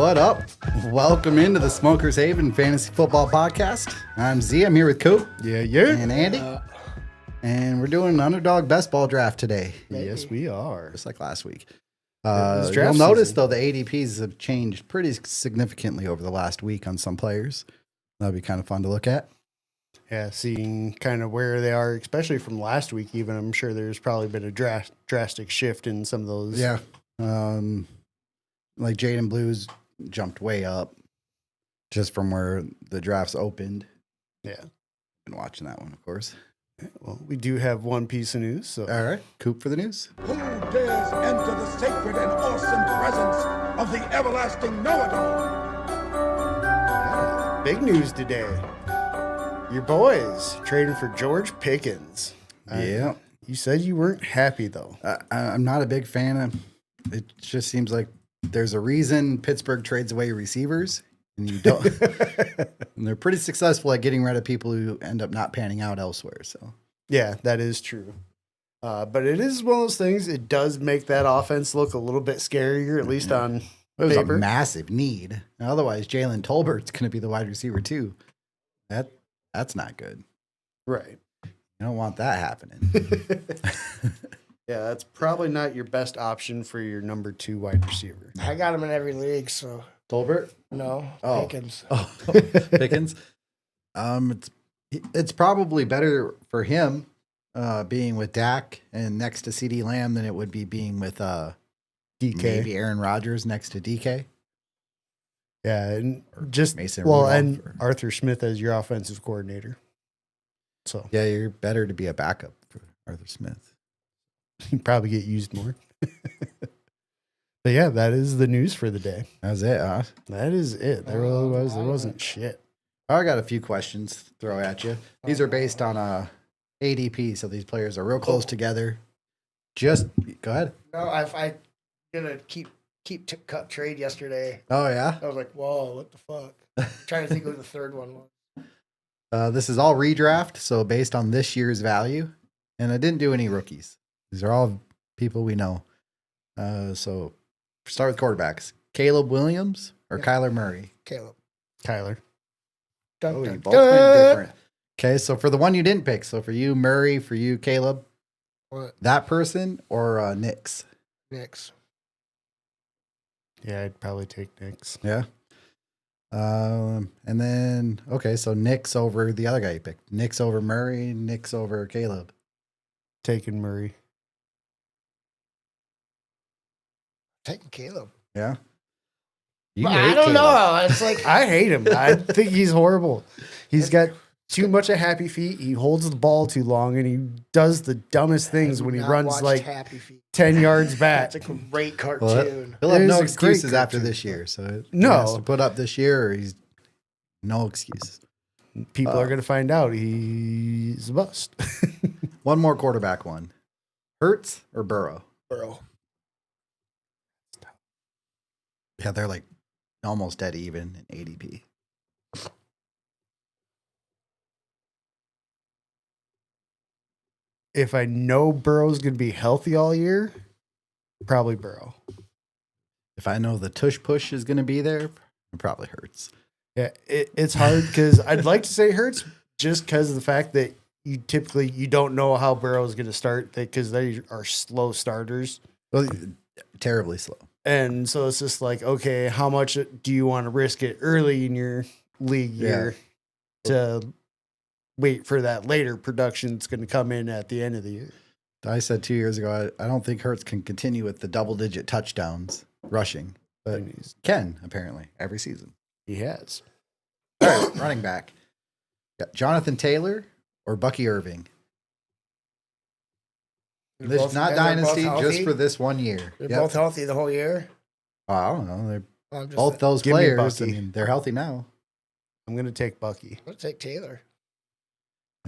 What up? Welcome into the Smokers Haven Fantasy Football Podcast. I'm Z. I'm here with Coop. Yeah. And Andy. And we're doing an Underdog best ball draft today. Maybe. Yes, we are. Just like last week. You'll notice, though, the ADPs have changed pretty significantly over the last week on some players. That'll be kind of fun to look at. Yeah, seeing kind of where they are, especially from last week even. I'm sure there's probably been a drastic shift in some of those. Yeah. Like Jaden Blues jumped way up just from where the drafts opened. Yeah. Been watching that one, of course. Well, we do have one piece of news. So. All right. Coop for the news. Who dares enter the sacred and awesome presence of the everlasting know-it-all? Yeah, big news today. Your boys trading for George Pickens. Yeah. You said you weren't happy, though. I'm not a big fan of it. Just seems like there's a reason Pittsburgh trades away receivers, and you don't. And they're pretty successful at getting rid of people who end up not panning out elsewhere. So yeah, that is true. But it is one of those things. It does make that offense look a little bit scarier, at least on it was paper. A massive need. Otherwise, Jalen Tolbert's going to be the wide receiver too. That's not good. Right. You don't want that happening. Yeah, that's probably not your best option for your number 2 wide receiver. I got him in every league, so Tolbert? no. Oh. Pickens. Oh, Pickens. It's probably better for him being with Dak and next to CeeDee Lamb than it would be being with DK. maybe Aaron Rodgers next to DK. Yeah, and just Mason Rudolph and Arthur Smith as your offensive coordinator. So yeah, you're better to be a backup for Arthur Smith. you probably get used more. But yeah, that is the news for the day. That's it, huh? That is it. There wasn't shit. I got a few questions to throw at you. These are based on ADP, so these players are real close together. Just go ahead. No, I did a cut trade yesterday. Oh yeah. I was like, whoa, what the fuck? Trying to think what the third one was. This is all redraft, so based on this year's value, and I didn't do any rookies. These are all people we know. So start with quarterbacks: Caleb Williams or Kyler Murray. Caleb. Kyler. Dun, Oh, dun, you both dun. went different. Okay, so for the one you didn't pick, so for you Murray, for you Caleb, What? that person or Knicks? Knicks. Yeah, I'd probably take Knicks. Yeah. And then okay, so Knicks over the other guy you picked. Knicks over Murray, Knicks over Caleb. Taking Murray. Taking Caleb. Yeah. You But hate I don't Caleb. know. It's like I hate him. I think he's horrible. He's got too much of happy feet. He holds the ball too long, and he does the dumbest things when he not runs watched like Happy Feet. 10 yards back. It's a great Well, cartoon. he'll have It no is a great excuses after cartoon. this year. So he No. has to put up this year, or he's no excuses. People are going to find out he's a bust. One more quarterback one. Hurts or Burrow? Burrow. Yeah, they're like almost dead even in ADP. If I know Burrow's going to be healthy all year, probably Burrow. If I know the tush push is going to be there, it probably Hurts. Yeah, it's hard because I'd like to say Hurts just because of the fact that you don't know how Burrow's going to start because they are slow starters. Well, terribly slow. And so it's just like, okay, how much do you want to risk it early in your league year to wait for that later production that's going to come in at the end of the year? I said 2 years ago, I don't think Hurts can continue with the double-digit touchdowns rushing, but can, apparently, every season. He has. All right, running back. Got Jonathan Taylor or Bucky Irving? This not dynasty, just for this 1 year. They're Yep. both healthy the whole year. Oh, I don't know. They're I'm just both those Give me players. I Bucky. mean, they're healthy now. I'm going to take Bucky. I'll take Taylor.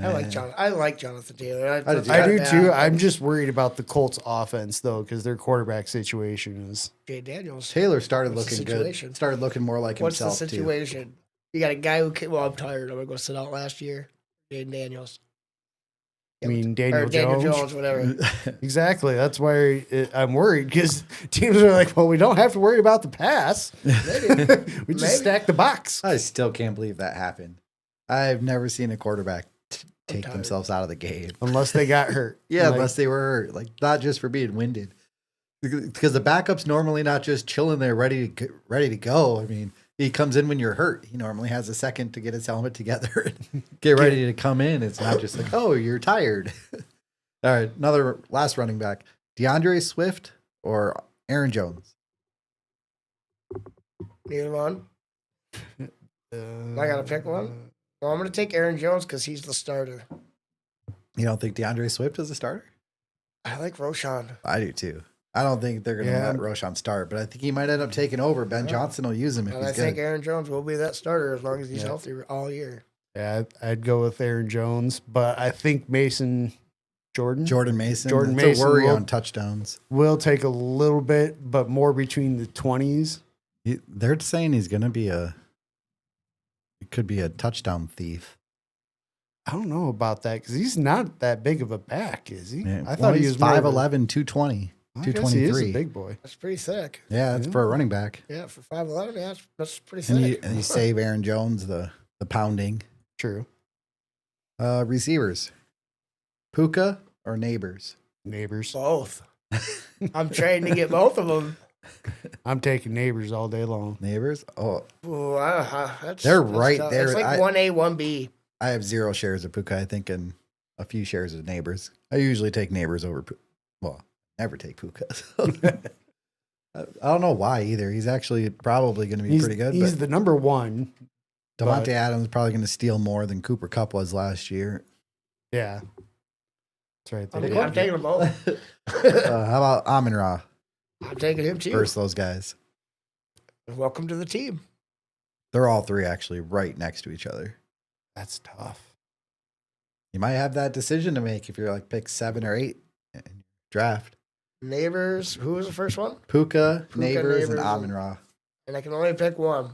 Uh, I like Jonathan Taylor. I do I do bad, too. but I'm just worried about the Colts offense though, because their quarterback situation is. Jay Daniels. Taylor started What's the looking good. situation? Started looking more like What's himself the situation? You got a guy who I'm tired. I'm gonna go sit out last year. Jay Daniels. I mean, Daniel Jones, whatever. Exactly. That's why I'm worried because teams are like, well, we don't have to worry about the pass. We just stack the box. I still can't believe that happened. I've never seen a quarterback take themselves out of the game. Unless they got hurt. Yeah, unless they were hurt. Like, not just for being winded. Because the backup's normally not just chilling there ready to go. I mean, he comes in when you're hurt. He normally has a second to get his helmet together and get ready to come in. It's not just like, oh, you're tired. All right, another last running back. DeAndre Swift or Aaron Jones? Neither one. I got to pick one. Well, I'm going to take Aaron Jones because he's the starter. You don't think DeAndre Swift is a starter? I like Roshan. I do too. I don't think they're going to let Roshan start, but I think he might end up taking over. Ben Johnson will use him if and he's I good. think Aaron Jones will be that starter as long as he's healthy all year. Yeah, I'd go with Aaron Jones, but I think Jordan Mason. That's a worry on touchdowns. Will take a little bit, but more between the 20s. They're saying he's going to be it could be a touchdown thief. I don't know about that because he's not that big of a back, is he? Yeah. I thought he was 5'11", 220. I guess he is a big boy. That's pretty thick. Yeah, that's for a running back. Yeah, for 5'11", that's pretty thick. And you save Aaron Jones the pounding. True. Receivers. Puka or Neighbors? Neighbors. Both. I'm trying to get both of them. I'm taking Neighbors all day long. Neighbors? Oh. Ooh, They're right tough. there. It's like 1A, 1B. I have 0 shares of Puka, I think, and a few shares of Neighbors. I usually take Neighbors over never take Puka. I don't know why either. He's actually probably going to be pretty good. He's the number one. Devontae Adams is probably going to steal more than Cooper Kupp was last year. Yeah. That's right. I'm taking them both. How about Amon-Ra I'm taking him too. versus those guys? Welcome to the team. They're all three actually right next to each other. That's tough. You might have that decision to make if you're like pick 7 or 8 in draft. Neighbors. Who was the first one? Puka, Neighbors, and Amon-Ra. And I can only pick one.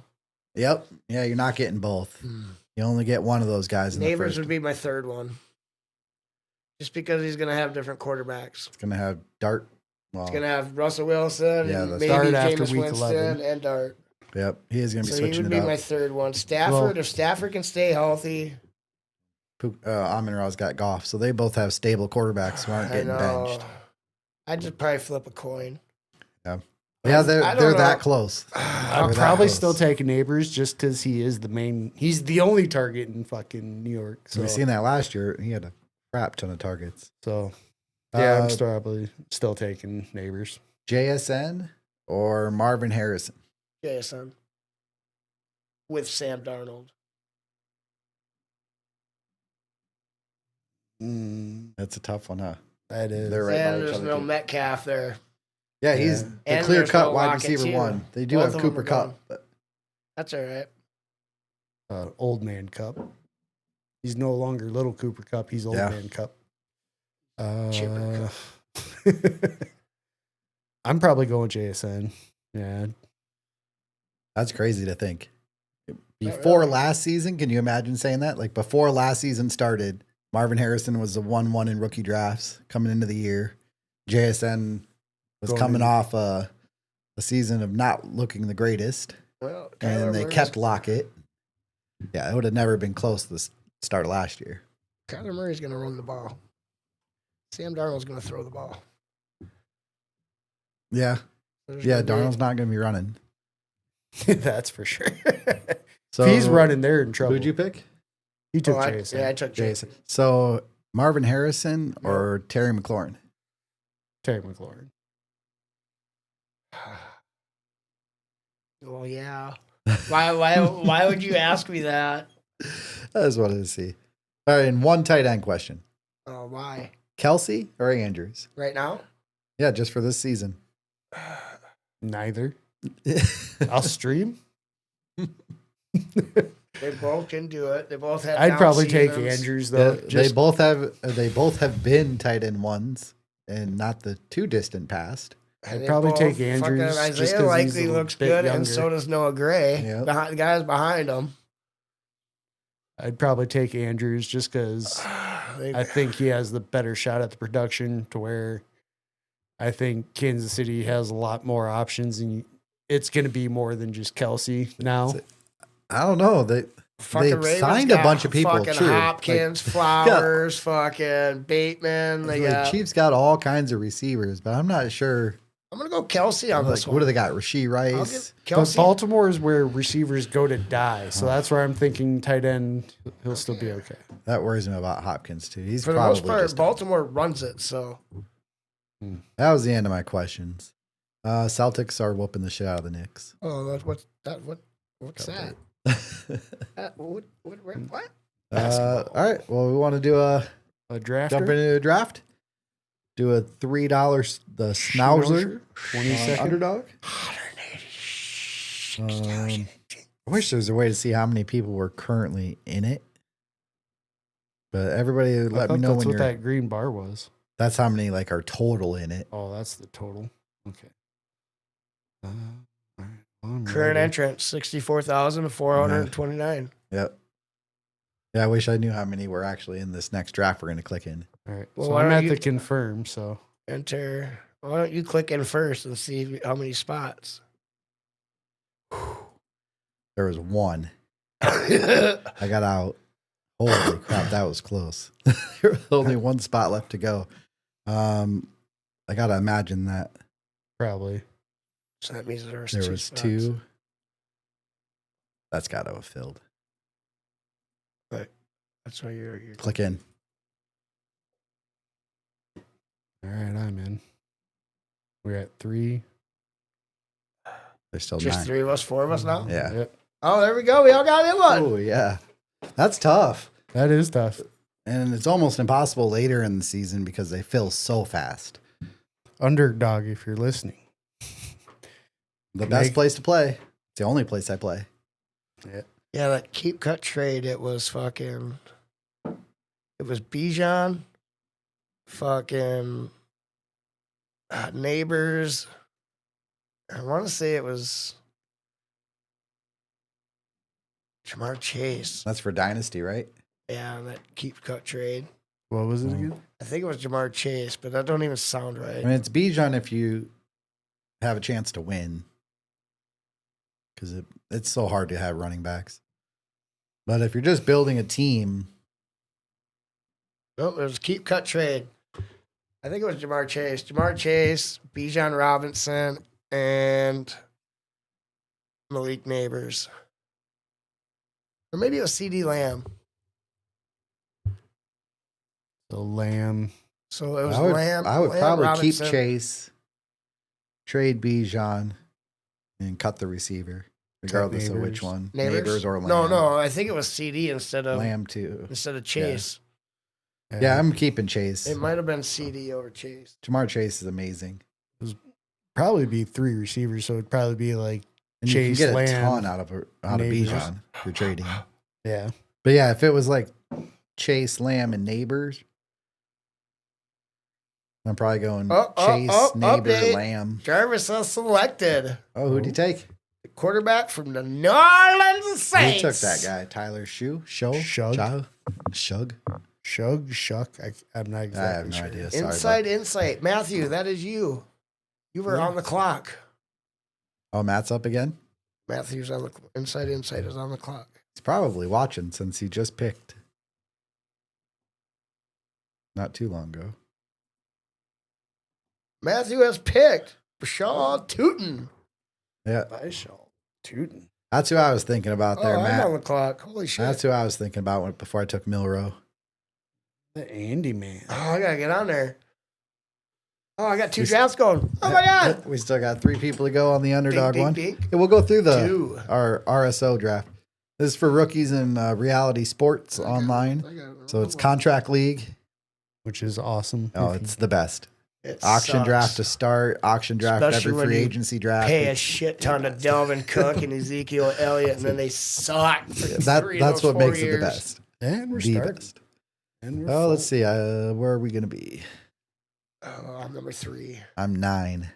Yep. Yeah, you're not getting both. You only get one of those guys in Neighbors the first. would be my third one. Just because he's going to have different quarterbacks. It's going to have Dart. Well, He's going to have Russell Wilson, and maybe Dart after Jameis week Winston, 11. and Dart. Yep. He is going to be So he switching would it be up. my third one. Stafford, if Stafford can stay healthy. Amon-Ra's got Goff, so they both have stable quarterbacks who aren't getting benched. I'd just probably flip a coin. Yeah, they're that close. I'm probably still taking Neighbors just because he is the main. He's the only target in fucking New York. So We've seen that last year. He had a crap ton of targets. So yeah, I'm probably still taking Neighbors. JSN or Marvin Harrison? JSN. With Sam Darnold. That's a tough one, huh? That is. They're right by And each there's other, no too. Metcalf there. Yeah, he's the And clear there's cut no wide Lockett, receiver too. one. They do Both have of them Cooper are Kupp. gone. But That's all right. Old man Cup. He's no longer little Cooper Cup. He's old man Cup. Chipper I'm probably going JSN. Yeah. that's crazy to think. Before last season, can you imagine saying that? Like before last season started, Marvin Harrison was the 1-1 in rookie drafts coming into the year. JSN was coming off a season of not looking the greatest. Well, And they kept Lockett. Yeah, it would have never been close to the start of last year. Kyler Murray's going to run the ball. Sam Darnold's going to throw the ball. Yeah. There's Yeah, gonna be- Darnold's not going to be running. That's for sure. So if he's running, they're in trouble. Who'd you pick? He took I JSN. took Jason. So Marvin Harrison or Terry McLaurin? Terry McLaurin. Well, yeah. Why would you ask me that? I just wanted to see. All right, and one tight end question. Oh, why? Kelsey or Andrews? Right now? Yeah, just for this season. Neither. I'll stream. They both can do it. They both have. I'd down probably take seasons. Andrews though. They both have been tight end ones, and not the too distant past. And I'd they probably both- take Andrews fucking just Isaiah 'cause likely he's a looks bit good, younger. and so does Noah Gray. Yep. The guys behind him. I'd probably take Andrews just because I think he has the better shot at the production to where I think Kansas City has a lot more options, and it's going to be more than just Kelsey now. I don't know. They've signed a bunch of people. Fucking True. Hopkins, Flowers, fucking Bateman. The Chiefs got all kinds of receivers, but I'm not sure. I'm gonna go Kelsey on this one. What do they got? Rasheed Rice. But Kelsey. Baltimore is where receivers go to die, so that's where I'm thinking tight end. He'll still be okay. That worries me about Hopkins too. He's for the most part, Baltimore runs it. So that was the end of my questions. Celtics are whooping the shit out of the Knicks. Oh, what's that? What's that? What? All right. Well, we want to do a draft. Jump into a draft. Do a $3 the Schnauzer 22nd Underdog. 180. I wish there was a way to see how many people were currently in it. But everybody let me know that's when what that green bar was. That's how many like are total in it. Oh, that's the total. Okay. All right. Current entrant 64,429. Yep. Yeah, I wish I knew how many were actually in this next draft we're going to click in. All right. Well, so I'm at the confirm. So enter. Why don't you click in first and see how many spots? There was one. I got out. Holy crap, that was close. There was only one spot left to go. I got to imagine that. Probably. So that means there was spots. Two. That's got to have filled. But that's why you're click in. All right, I'm in. We're at 3. There's still just 9. 3 of us, 4 of us now? Yeah. Yep. Oh, there we go. We all got in one. Oh, yeah. That's tough. That is tough. And it's almost impossible later in the season because they fill so fast. Underdog, if you're listening. The best place to play. It's the only place I play. Yeah. Yeah, that keep cut trade, it was Bijan, fucking Neighbors. I want to say it was Jamar Chase. That's for Dynasty, right? Yeah, that keep cut trade. What was it again? I think it was Jamar Chase, but that don't even sound right. I mean, it's Bijan if you have a chance to win. Because it's so hard to have running backs. But if you're just building a team. Nope, it was keep cut trade. I think it was Jamar Chase. Jamar Chase, Bijan Robinson, and Malik Neighbors. Or maybe it was CD Lamb. The Lamb. So it was I would, Lamb. I would Lamb, probably Robinson. keep Chase, trade Bijan, and cut the receiver, regardless of which one. Neighbors or Lamb. No, I think it was CD instead of Lamb too. Instead of Chase. Yeah, I'm keeping Chase. It might have been CD over Chase. Jamar Chase is amazing. Probably be 3 receivers, so it'd probably be like And Chase, you can get Lamb, a ton out of Bijan if you're trading. Yeah. But yeah, if it was like Chase, Lamb, and Neighbors, I'm probably going Chase, Neighbor, update. Lamb. Jarvis has selected. Oh, who'd he take? The quarterback from the New Orleans Saints. Who took that guy? Tyler Shug? Shuck. I'm not exactly I have no sure. idea. Sorry, Insight. Matthew, that is you. You were on the clock. Oh, Matt's up again? Matthew's on the Insight is on the clock. He's probably watching since he just picked. Not too long ago. Matthew has picked Bashaw Tootin. Yeah. Bashaw Tootin. That's who I was thinking about there, Matt. I'm on the clock. Holy shit. That's who I was thinking about before I took Milrow. The Andy man. Oh, I got to get on there. Oh, I got 2 drafts going. Oh, my God. We still got 3 people to go on the Underdog one. Bink. Yeah, we'll go through 2. our RSO draft. This is for rookies in Reality Sports Online. So it's Contract League. Which is awesome. Oh, it's the best. It Auction sucks. draft to start, auction draft Especially every when free you agency draft. Pay a shit ton to Delvin Cook and Ezekiel Elliott, and then they suck. For That's what makes it the best. And we're the starting. best. And we're Oh, let's see. Where are we going to be? Oh, I'm number 3. I'm 9.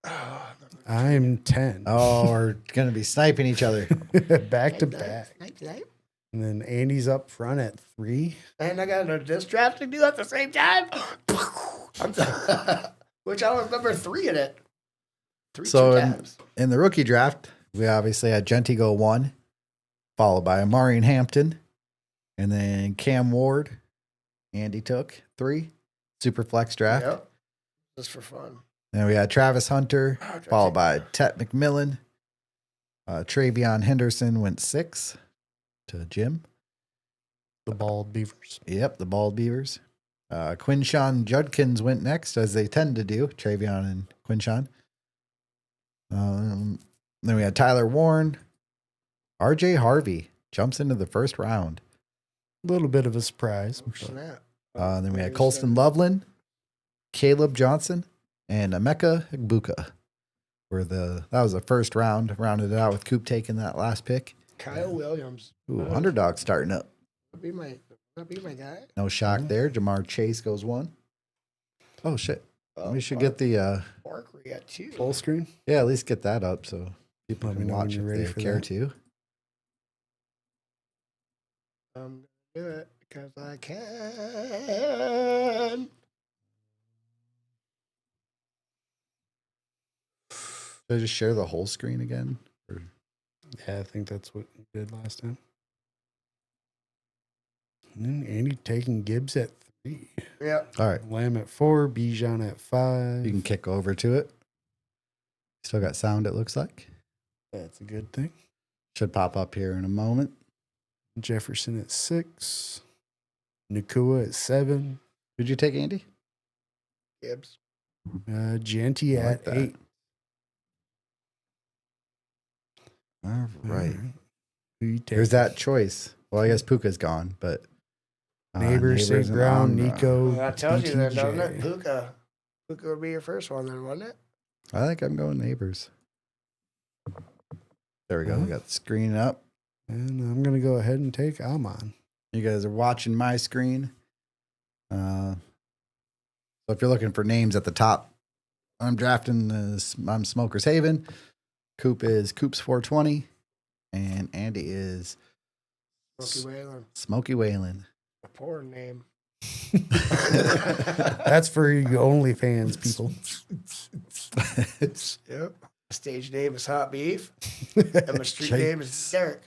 Oh, I'm 10. Oh, we're going to be sniping each other. Back to back. And then Andy's up front at 3. And I got a disc draft to do at the same time. Which I was number 3 in it. 3 So tabs. in the rookie draft, we obviously had Genty go 1, followed by Amari and Hampton, and then Cam Ward. Andy took 3. Super flex draft. Yep. Just for fun. Then we had Travis Hunter, followed by Tet McMillan. Travion Henderson went 6 to Jim. The Bald Beavers. Yep, the Bald Beavers. Quinshawn Judkins went next, as they tend to do, Travion and Quinshawn. Then we had Tyler Warren. RJ Harvey jumps into the first round. A little bit of a surprise. Oh, snap. Then we had Colston Loveland, Caleb Johnson, and Emeka Igbuka. That was the first round. Rounded it out with Coop taking that last pick. Kyle Williams. Ooh, Underdog starting up. That'd be my guy. No shock there. Jamar Chase goes 1. Oh, shit. We should get the Barkley got 2. Full screen. yeah, at least get that up so people Let me can know when watch you're if ready they for care that. to. I'm gonna do it because I can. Should I just share the whole screen again? Or- Yeah, I think that's what you did last time. And then Andy taking Gibbs at 3. Yeah. All right. Lamb at 4. Bijan at 5. You can kick over to it. Still got sound, it looks like. That's a good thing. Should pop up here in a moment. Jefferson at 6. Nakua at 7. Who'd you take, Andy? Gibbs. Genty I like at that. 8. All right. Who you take? There's that choice. Well, I guess Puka's gone, but Neighbors, St. and Brown, Amra. Nico. Well, that tells you then, doesn't it? BTJ. Puka. Puka would be your first one then, wouldn't it? I think I'm going neighbors. There we go. We Uh-huh. got the screen up. And I'm going to go ahead and take Amon. You guys are watching my screen. So if you're looking for names at the top, I'm drafting I'm Smoker's Haven. Coop is Coop's 420. And Andy is Smokey Whalen. Smokey Whalen. A poor name. That's for you OnlyFans people. Yep. Stage name is Hot Beef. And my street name is Derek.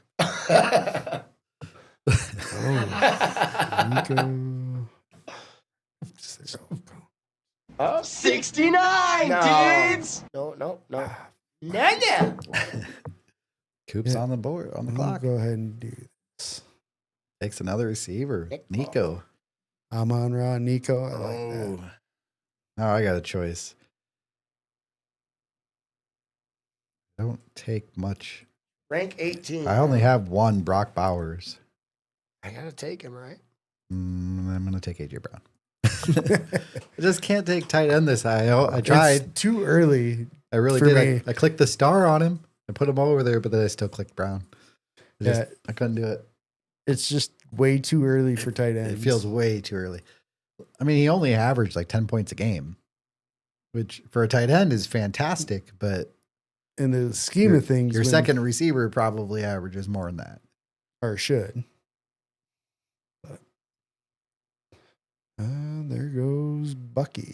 Nico. Oh, 69, No. dudes! no. None. Coop's Yeah. on the board, on the I'll clock. go ahead and do this. Takes another receiver. Nick Nico. Amon Ra, Nico. I like Oh. that. Now I got a choice. Don't take much. Rank 18. I only have one Brock Bowers. I gotta take him, right? I'm going to take AJ Brown. I just can't take tight end this high. I tried. It's too early. I really for did. me. I clicked the star on him. I put him over there, but then I still clicked Brown. I couldn't do it. It's just way too early for tight ends. It feels way too early. I mean, he only averaged like 10 points a game, which for a tight end is fantastic, but in the scheme of things. your when- second receiver probably averages more than that. or should. But there goes Bucky.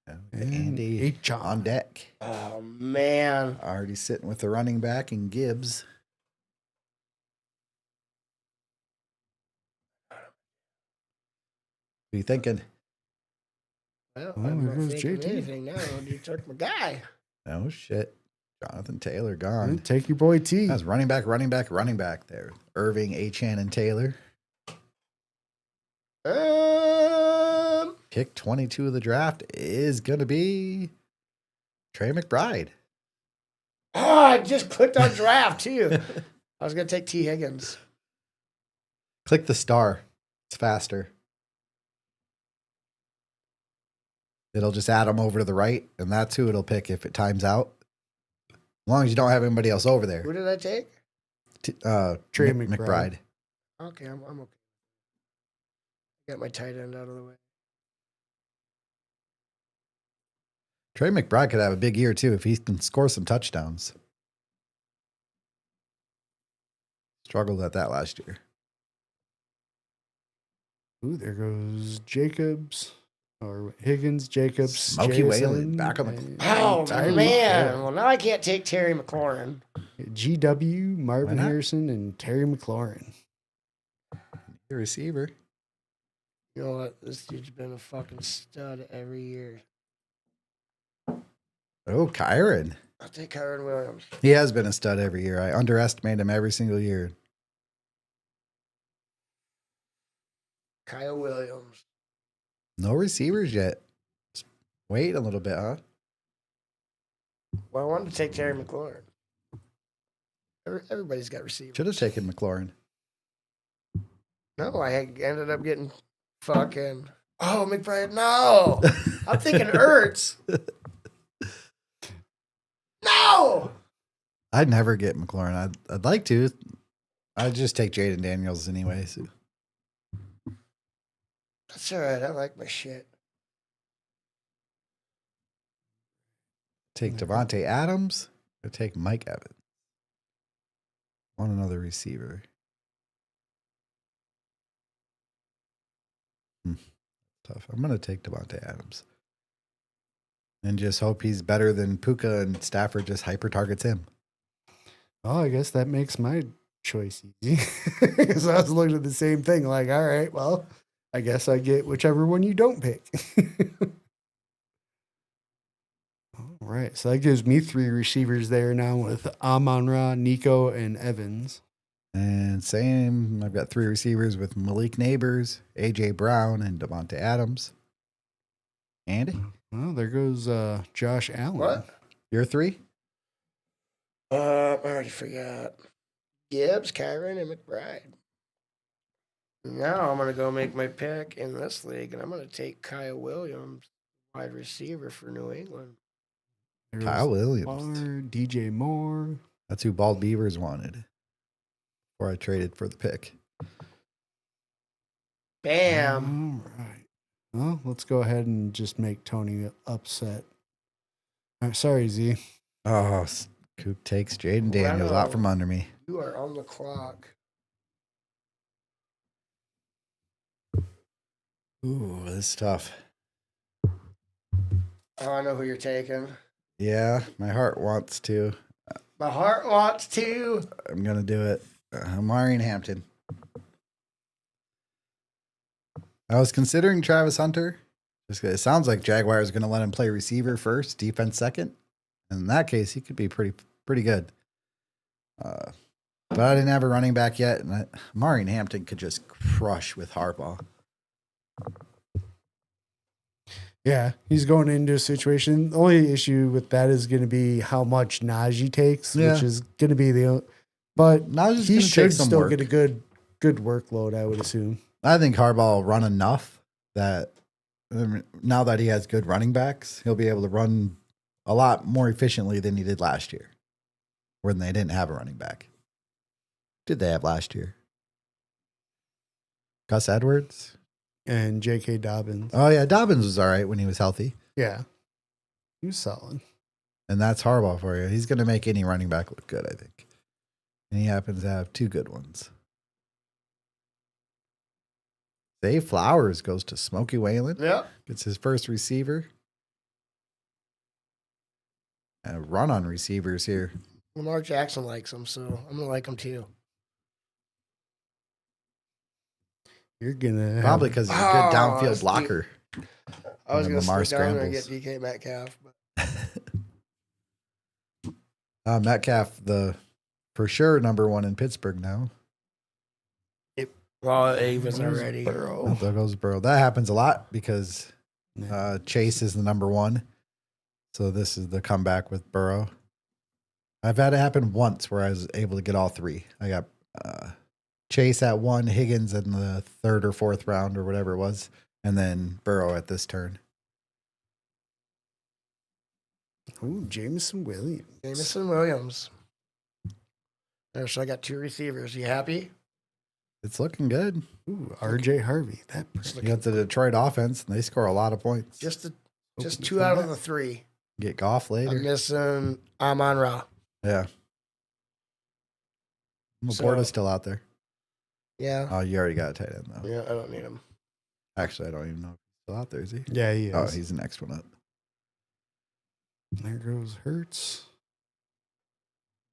And Andy H-John. on deck. Oh, man. Already sitting with the running back and Gibbs. What are you thinking? Well, Oh, I'm there not goes thinking JT. anything now. You took my guy. Oh, shit. Jonathan Taylor And gone. take your boy T. That's running back there. Irving, Achan, and Taylor. Pick 22 of the draft is going to be Trey McBride. Oh, I just clicked on draft, too. I was going to take T. Higgins. Click the star. It's faster. It'll just add them over to the right, and that's who it'll pick if it times out. As long as you don't have anybody else over there. Who did I take? Trey McBride. Okay, I'm okay. Got my tight end out of the way. Trey McBride could have a big year, too, if he can score some touchdowns. Struggled at that last year. Ooh, there goes Jacobs. Or Higgins, Jacobs, Smokey Jason, Whalen, back on the- and Oh, Terry man. McLaurin. Well, now I can't take Terry McLaurin. GW, Marvin Why not? Harrison, and Terry McLaurin. The receiver. You know what? This dude's been a fucking stud every year. Oh, Kyron. I'll take Kyron Williams. He has been a stud every year. I underestimate him every single year. Kyle Williams. No receivers yet. Just wait a little bit, huh? Well, I wanted to take Terry McLaurin. Everybody's got receivers. Should have taken McLaurin. No, I ended up getting fucking. Oh, McBride. No. I'm thinking Ertz. No. I'd never get McLaurin. I'd like to. I'd just take Jaden Daniels anyway. So. That's all right. I like my shit. Take Devontae Adams or take Mike Evans. Want another receiver. Tough. I'm going to take Devontae Adams. And just hope he's better than Puka and Stafford just hyper targets him. Oh, I guess that makes my choice easy. Because I was looking at the same thing. Like, all right, well, I guess I get whichever one you don't pick. All right. So that gives me 3 receivers there now with Amon-Ra, Nico, and Evans. And same, I've got 3 receivers with Malik Neighbors, A.J. Brown, and Devontae Adams. Andy, Well, there goes Josh Allen. What? your 3? I already forgot. Gibbs, Kyron, and McBride. Now I'm going to go make my pick in this league, and I'm going to take Kyle Williams, wide receiver for New England. There's Kyle Williams. Waller, DJ Moore. That's who Bald Beavers wanted before I traded for the pick. Bam. All right. Well, let's go ahead and just make Tony upset. All right, sorry, Z. Oh, Coop takes Jaden Daniels out from under me. You are on the clock. Ooh, this is tough. Oh, I know who you're taking. Yeah, my heart wants to. My heart wants to. I'm going to do it. Amari and Hampton. I was considering Travis Hunter. Just 'cause it sounds like Jaguars are going to let him play receiver first, defense second. And in that case, he could be pretty good. But I didn't have a running back yet. And Amari and Hampton could just crush with Harbaugh. Yeah, he's going into a situation. The only issue with that is going to be how much Najee takes, Yeah. which is going to be the. But Najee's he gonna should take some still work. get a good workload, I would assume. I think Harbaugh will run enough that now that he has good running backs, he'll be able to run a lot more efficiently than he did last year when they didn't have a running back. Did they have last year? Gus Edwards? And J.K. Dobbins. Oh, yeah. Dobbins was all right when he was healthy. Yeah. He was solid. And that's Harbaugh for you. He's going to make any running back look good, I think. And he happens to have 2 good ones. Zay Flowers goes to Smokey Whalen. Yep. Gets his first receiver. And a run on receivers here. Lamar Jackson likes him, so I'm going to like him too. You're gonna Probably because he's a good downfield Steve. blocker. I was And going to Lamar sit down there and get scrambles. DK Metcalf. But Metcalf, the for sure number 1 in Pittsburgh now. well, he was There's already. Burrow. There goes Burrow. That happens a lot because Yeah. Chase is the number 1. So this is the comeback with Burrow. I've had it happen once where I was able to get all 3. I got Chase at 1, Higgins in the 3rd or 4th round or whatever it was, and then Burrow at this turn. Ooh, Jameson Williams. Jameson Williams. There, so I got 2 receivers. You happy? It's looking good. Ooh, R.J. Harvey. That You got the Detroit offense, and they score a lot of points. Just Hoping 2 to out come of the 3. Get Goff later. I'm missing Amon-Ra. Yeah. So- Laporta's still out there. Yeah. Oh, you already got a tight end, though. Yeah, I don't need him. Actually, I don't even know if he's still out there, is he? Yeah, he is. Oh, he's the next one up. There goes Hurts.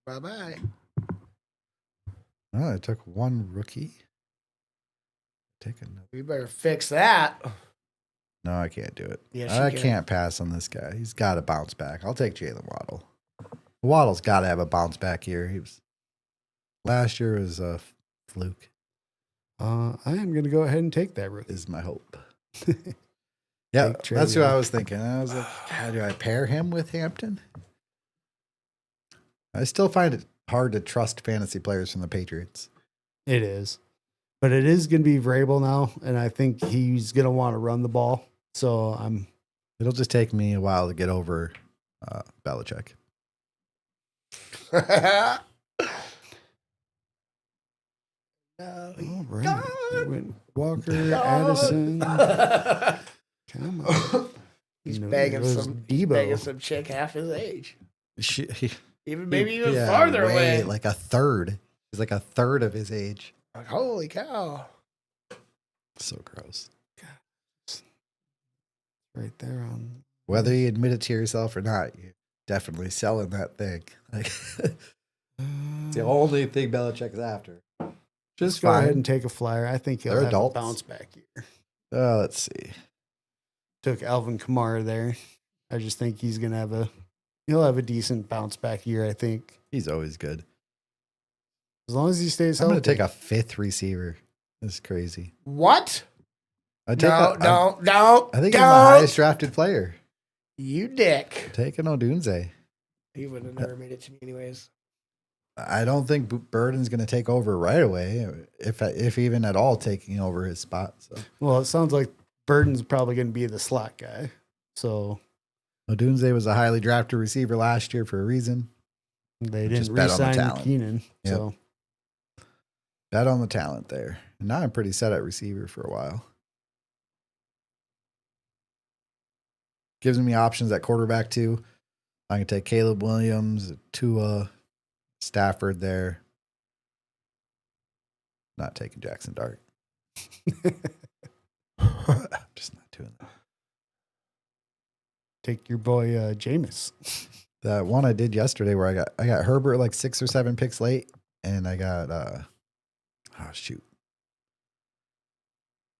Bye-bye. Oh, I took one rookie. Take another. We better fix that. No, I can't do it. Yes, I you can. can't pass on this guy. He's got to bounce back. I'll take Jalen Waddle. Waddle's got to have a bounce back year. Last year was a fluke. I am going to go ahead and take that rookie. Is my hope. Yeah, Take that's who Travion. I was thinking. I was like, how do I pair him with Hampton? I still find it hard to trust fantasy players from the Patriots. It is. But it is going to be Vrabel now, and I think he's going to want to run the ball. So It'll just take me a while to get over Belichick. all right. It went Walker, Addison. Come on. He's No, begging it was some Debo. begging some chick half his age. Maybe even Yeah, farther way, away. like a third. He's like a third of his age. Like, holy cow. So gross. Right there on. Whether you admit it to yourself or not, you're definitely selling that thing. Like it's the only thing Belichick's after. Just Just go ahead fine. and take a flyer. I think he'll They're have adults. a bounce back year. Let's see. Took Alvin Kamara there. I just think he'll have a decent bounce back year, I think. He's always good. As long as he stays I'm healthy. going to take a fifth receiver. That's crazy. What? I take Don't. I think he's my highest drafted player. You dick. Taking Odunze. He would have never made it to me anyways. I don't think Burden's going to take over right away, if even at all taking over his spot. So Well, it sounds like Burden's probably going to be the slot guy. So Odunze was a highly drafted receiver last year for a reason. they didn't Just bet on the re-sign talent. Keenan. Yep. So Bet on the talent there. And now I'm pretty set at receiver for a while. Gives me options at quarterback too. I can take Caleb Williams, Tua, Stafford there. Not taking Jackson Dart. Just not doing that. take your boy Jameis. That one I did yesterday where I got Herbert like 6 or 7 picks late, and I got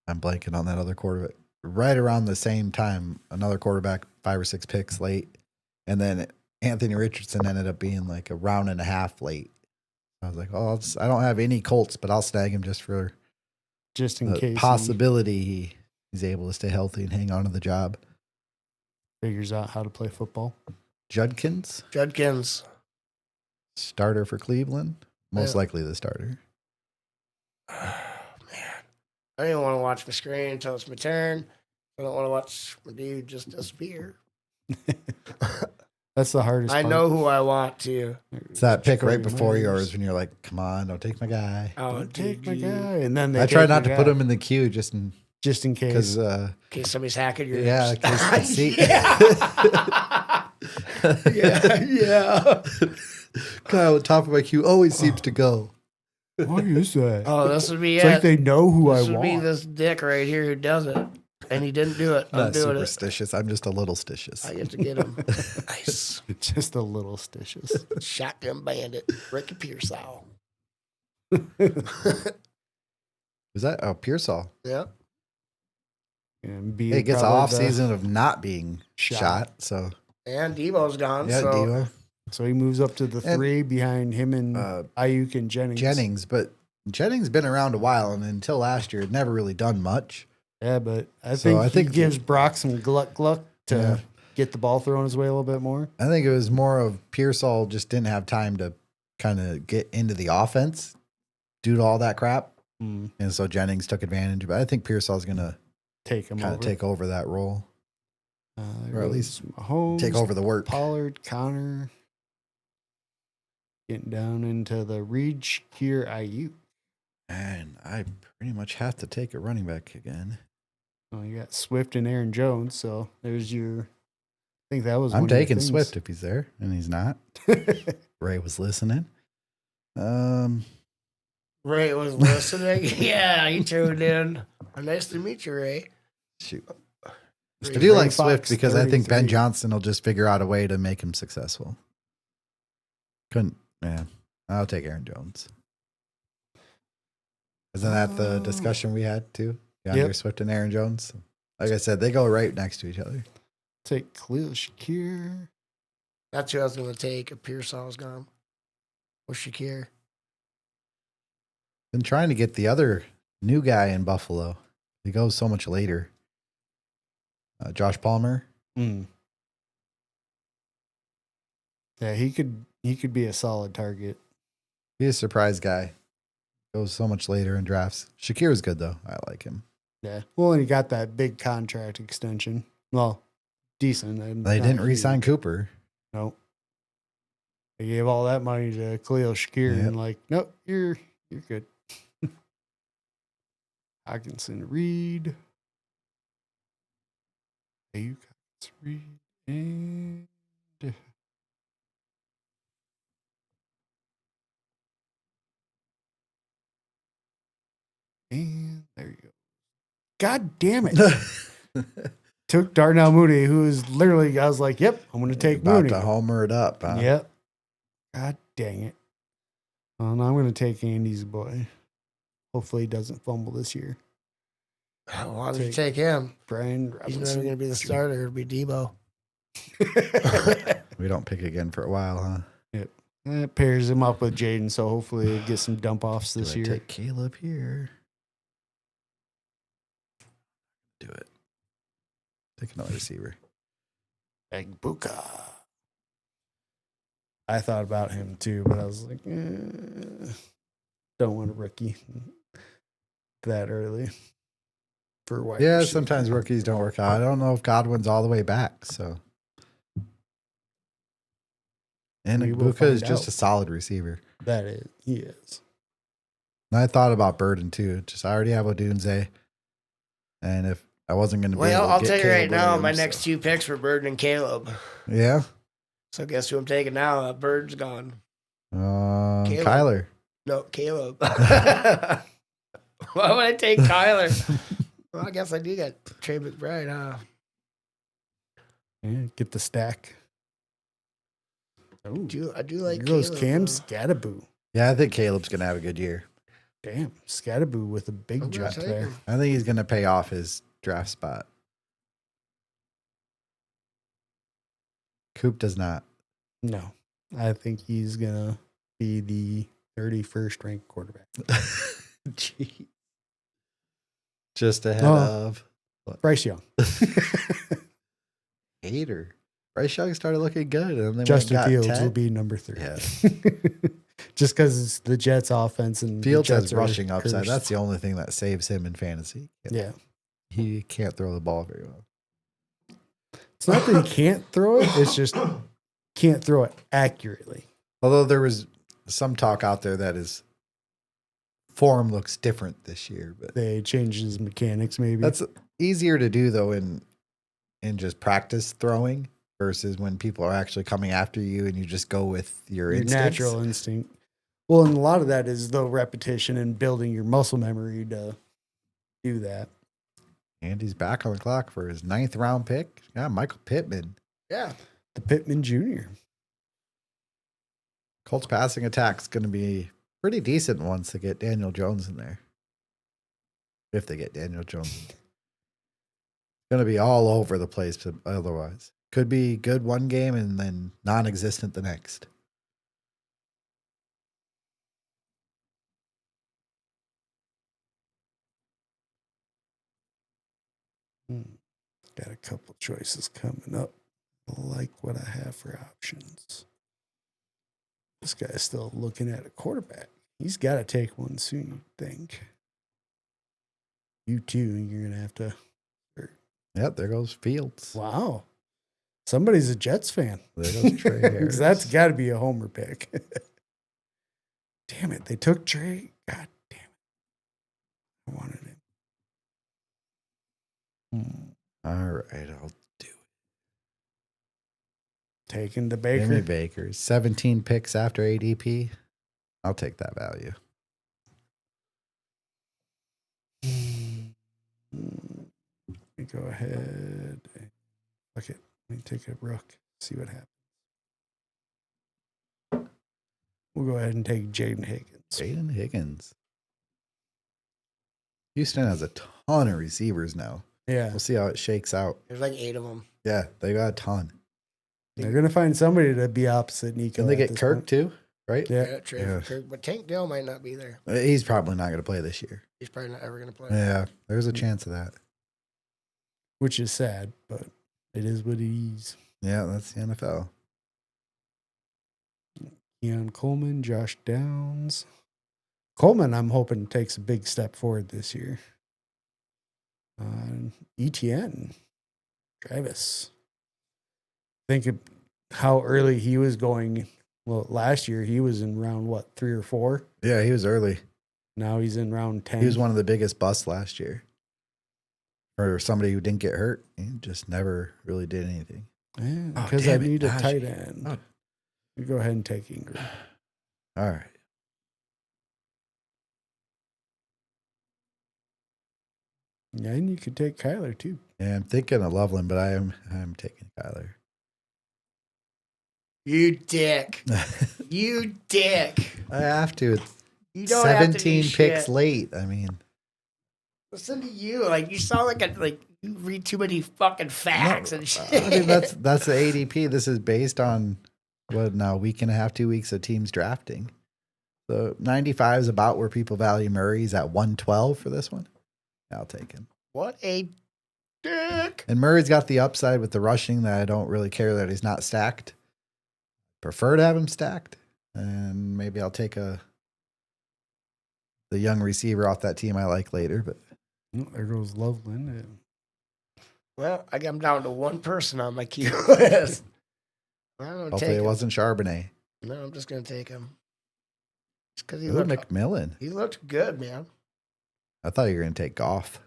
I'm blanking on that other quarterback. Right around the same time, another quarterback 5 or 6 picks late, and then Anthony Richardson ended up being like a round and a half late. I was like, oh, I don't have any Colts, but I'll snag him just for Just in the case possibility he's able to stay healthy and hang on to the job. he figures out how to play football. Judkins, starter for Cleveland, most Yeah. likely the starter. Man, I don't even want to watch my screen until it's my turn. I don't want to watch my dude just disappear. That's the hardest I part. know who I want to. It's that pick right Jacoby before Myers. yours when you're like, come on, don't take my guy. Oh, Don't take my dude. guy. And then they I try take not to your put guy, him in the queue just just in case. because, In case somebody's hacking your yeah, in case the seat. yeah. Kyle, the top of my queue always seems to go. Why is that? Oh, this would be It's it. like they know who I This would be want. this dick right here who does it. And he didn't do it. I'm Not doing it. superstitious. I'm just a little stitious. I get to get him. Nice. Just a little stitious. Shotgun bandit. Ricky Pearsall. Was that Pearsall? Yeah. And be It gets probably off the- season of not being Shot. shot. So And Debo's gone. yeah, so Devo. So he moves up to the And, 3 behind him and Ayuk and Jennings. Jennings, but Jennings been around a while, and until last year, had never really done much. Yeah, but I So think he gives Brock some gluck to Yeah. get the ball thrown his way a little bit more. I think it was more of Pearsall just didn't have time to kind of get into the offense due to all that crap, and so Jennings took advantage. But I think Pearsall's going to Take him kind over. of take over that role, There or at goes least Mahomes, take over the work. Pollard, Connor. Getting down into the reach here, Ayuk. And I pretty much have to take a running back again. Oh, you got Swift and Aaron Jones, so there's your. I think that was. I'm one of your taking things. Swift if he's there, and he's not. Ray was listening. Ray was listening. Yeah, he tuned in. Nice to meet you, Ray. Shoot. I Ray do like Fox, Swift because I think Ben 33. Johnson will just figure out a way to make him successful. Yeah. I'll take Aaron Jones. Isn't that the discussion we had too? DeAndre Swift and Aaron Jones. Like I said, they go right next to each other. Take Khalil Shakir. That's who I was going to take if Pearsall was gone. Or Shakir. Been trying to get the other new guy in Buffalo. He goes so much later. Josh Palmer. Yeah, he could be a solid target. He's a surprise guy. Goes so much later in drafts. Shakir is good though. I like him. Yeah. Well, and he got that big contract extension. Well, decent. They didn't re-sign Cooper. No. They gave all that money to Khalil Shakir and like, nope, you're good. Hockenson, Reed. You got Reed and there you go. God damn it. Took Darnell Mooney, who is literally, I was like, yep, I'm going to take About Mooney. to homer it up. Huh? Yep. God dang it. Well, now I'm going to take Andy's boy. Hopefully he doesn't fumble this year. Why did you take him? Brian He's Robinson. never going to be the starter. It'll be Debo. We don't pick again for a while, huh? Yep. It pairs him up with Jaden, so hopefully he'll get some dump offs this Do I year. take Caleb here? Do it. Take another receiver. Egbuka. I thought about him too, but I was like, don't want a rookie that early for wide Yeah, receiver. sometimes rookies don't work out. I don't know if Godwin's all the way back. So, and We will Egbuka is find just out. a solid receiver. That is, he is. And I thought about Burden too. Just I already have Odunze, and if I wasn't going to be Well, able to I'll get tell you Caleb right now, my Williams, next two picks were Bird and Caleb. yeah, So guess who I'm taking now? Bird's gone. Caleb. Kyler. No, Caleb. Why would I take Kyler? Well, I guess I do got Trey McBride, huh? Yeah, get the stack. Oh, I do like here goes Caleb, Cam though. Scattaboo. Yeah, I think Caleb's going to have a good year. Damn, Scattaboo with a big I'm gonna jump take there. him. I think he's going to pay off his draft spot. Coop does not. No, I think he's gonna be the 31st ranked quarterback. Gee. Just ahead Oh. of Bryce Young. Hater. Bryce Young started looking good, and then Justin Fields Ted. will be number 3. Yeah. Just because it's the Jets offense and Fields the Jets has are rushing upside. cursed. That's the only thing that saves him in fantasy. Yeah. He can't throw the ball very well. It's not that he can't throw it, it's just can't throw it accurately. Although there was some talk out there that his form looks different this year, but They changed his mechanics maybe. that's easier to do though in just practice throwing versus when people are actually coming after you and you just go with your instincts. natural instinct. Well, and a lot of that is the repetition and building your muscle memory to do that. And he's back on the clock for his 9th round pick. Yeah, Michael Pittman. Yeah. The Pittman Jr. Colts passing attack's going to be pretty decent once they get Daniel Jones in there. If they get Daniel Jones in. It's going to be all over the place otherwise. Could be good one game and then non-existent the next. Got a couple choices coming up. I like what I have for options. This guy's still looking at a quarterback. He's got to take one soon, you'd think. You too, you're going to have to. Yep, there goes Fields. Wow. Somebody's a Jets fan. There goes Trey Harris. That's got to be a homer pick. Damn it. They took Trey. God damn it. I wanted him. All right, I'll do it. Taking the Baker. Jimmy Baker. 17 picks after ADP. I'll take that value. go ahead and look it. Let me take a rook, see what happens. We'll go ahead and take Jaden Higgins. Jaden Higgins. Houston has a ton of receivers now. Yeah. We'll see how it shakes out. There's like 8 of them. Yeah, they got a ton. They're going to find somebody to be opposite Nico. And they at get this Kirk point. too, right? Yeah. Trade for Kirk, but Tank Dell might not be there. He's probably not going to play this year. He's probably not ever going to play. Yeah, there's a chance of that. Which is sad, but it is what it is. Yeah, that's the NFL. Keon Coleman, Josh Downs. Coleman, I'm hoping, takes a big step forward this year. ETN, Travis. Think of how early he was going. Well, last year he was in round, 3 or 4? Yeah, he was early. Now he's in round 10. He was one of the biggest busts last year. For somebody who didn't get hurt, he just never really did anything. Yeah, because I need a tight end. Oh. You go ahead and take Ingram. All right. Yeah, and you could take Kyler too. Yeah, I'm thinking of Loveland, but I'm taking Kyler. You dick. You dick. I have to. It's You don't have to do 17 picks shit. late. I mean, Listen to you. Like, you sound like you read too many fucking facts and shit. I mean that's the ADP. This is based on what now, a week and a half, 2 weeks of teams drafting. So 95 is about where people value Murray. He's at 112 for this one. I'll take him. What a dick. And Murray's got the upside with the rushing that I don't really care that he's not stacked. Prefer to have him stacked. And maybe I'll take the young receiver off that team I like later. But Oh, there goes Loveland. Well, I'm down to one person on my queue list. I'm gonna hopefully take it him. wasn't Charbonnet. No, I'm just gonna take him. Just because Ooh, McMillan. he looked good, man. I thought you were going to take Goff.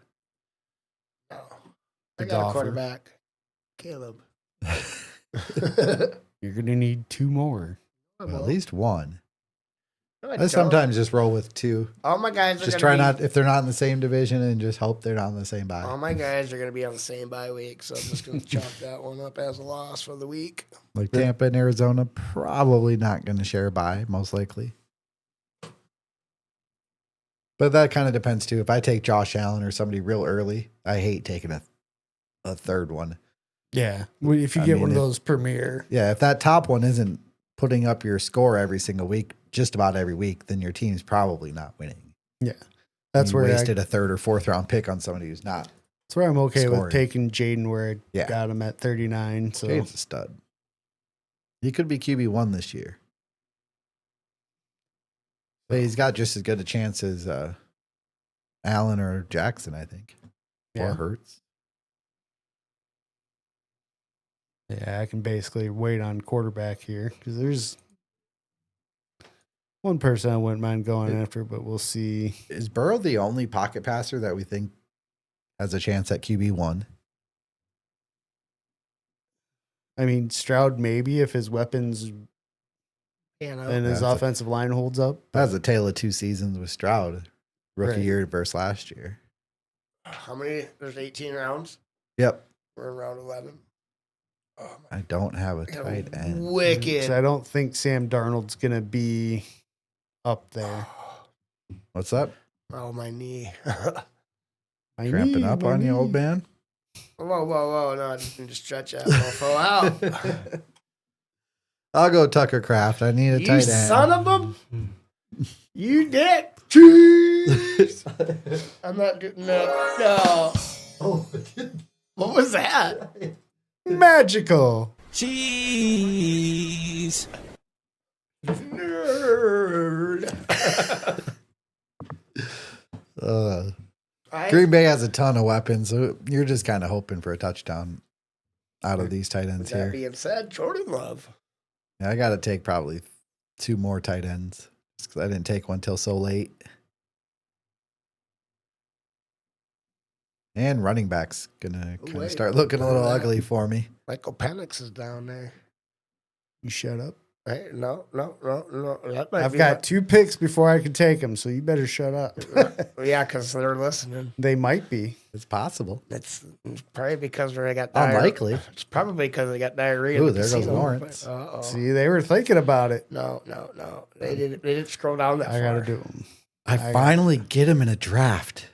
No, The I got golfer. a quarterback, Caleb. You're going to need 2 more. At least one. No, I don't. sometimes just roll with 2. All my guys are Just gonna try be, not, if they're not in the same division, and just hope they're not in the same bye. All my guys are gonna be on the same bye week, so I'm just gonna chalk that one up as a loss for the week. Like Tampa and Arizona, probably not going to share a bye, most likely. But that kind of depends too. If I take Josh Allen or somebody real early, I hate taking a third one. Yeah. Well, if you I get mean, one of if- those premier. Yeah, if that top one isn't putting up your score every single week, just about every week, then your team's probably not winning. Yeah. That's You where wasted a third or fourth round pick on somebody who's not. that's where I'm okay scoring. with taking Jaden where I Yeah. got him at 39. So Jade's a stud. He could be QB1 this year. But he's got just as good a chance as Allen or Jackson, I think. yeah. Or Hurts. Yeah, I can basically wait on quarterback here because there's one person I wouldn't mind going after, but we'll see. Is Burrow the only pocket passer that we think has a chance at QB1? I mean, Stroud maybe if his weapons You know, and his That's a- offensive line holds up. That's a tale of 2 seasons with Stroud. Rookie Right. year versus last year. how many? There's 18 rounds. Yep. We're in round 11. Oh my I don't have a God, tight end. wicked. So I don't think Sam Darnold's gonna be up there. What's up? Oh, my knee. Cramping up on you, old man? Whoa. No, I just need to stretch that mofo out. I'll go Tucker Kraft. I need a You tight end. son of a... You dick. Cheese. I'm not doing no. Oh, What was that? Magical. Cheese. Nerd. Green Bay has a ton of weapons, so you're just kind of hoping for a touchdown out of these tight ends With that here. being said, Jordan Love. Yeah, I got to take probably 2 more tight ends because I didn't take one till so late. And running back's gonna kind wait, of start looking a little that. ugly for me. Michael Penix is down there. You shut up. Hey, no. That might I've be got 2 picks before I can take them, so you better shut up. yeah, because they're listening. They might be. It's possible. It's probably because they got diarrhea. Unlikely. It's probably because they got diarrhea. Ooh, in the there goes casino. Lawrence. Uh-oh. See, they were thinking about it. No. They didn't scroll down that I far. got to do them. I finally get him in a draft.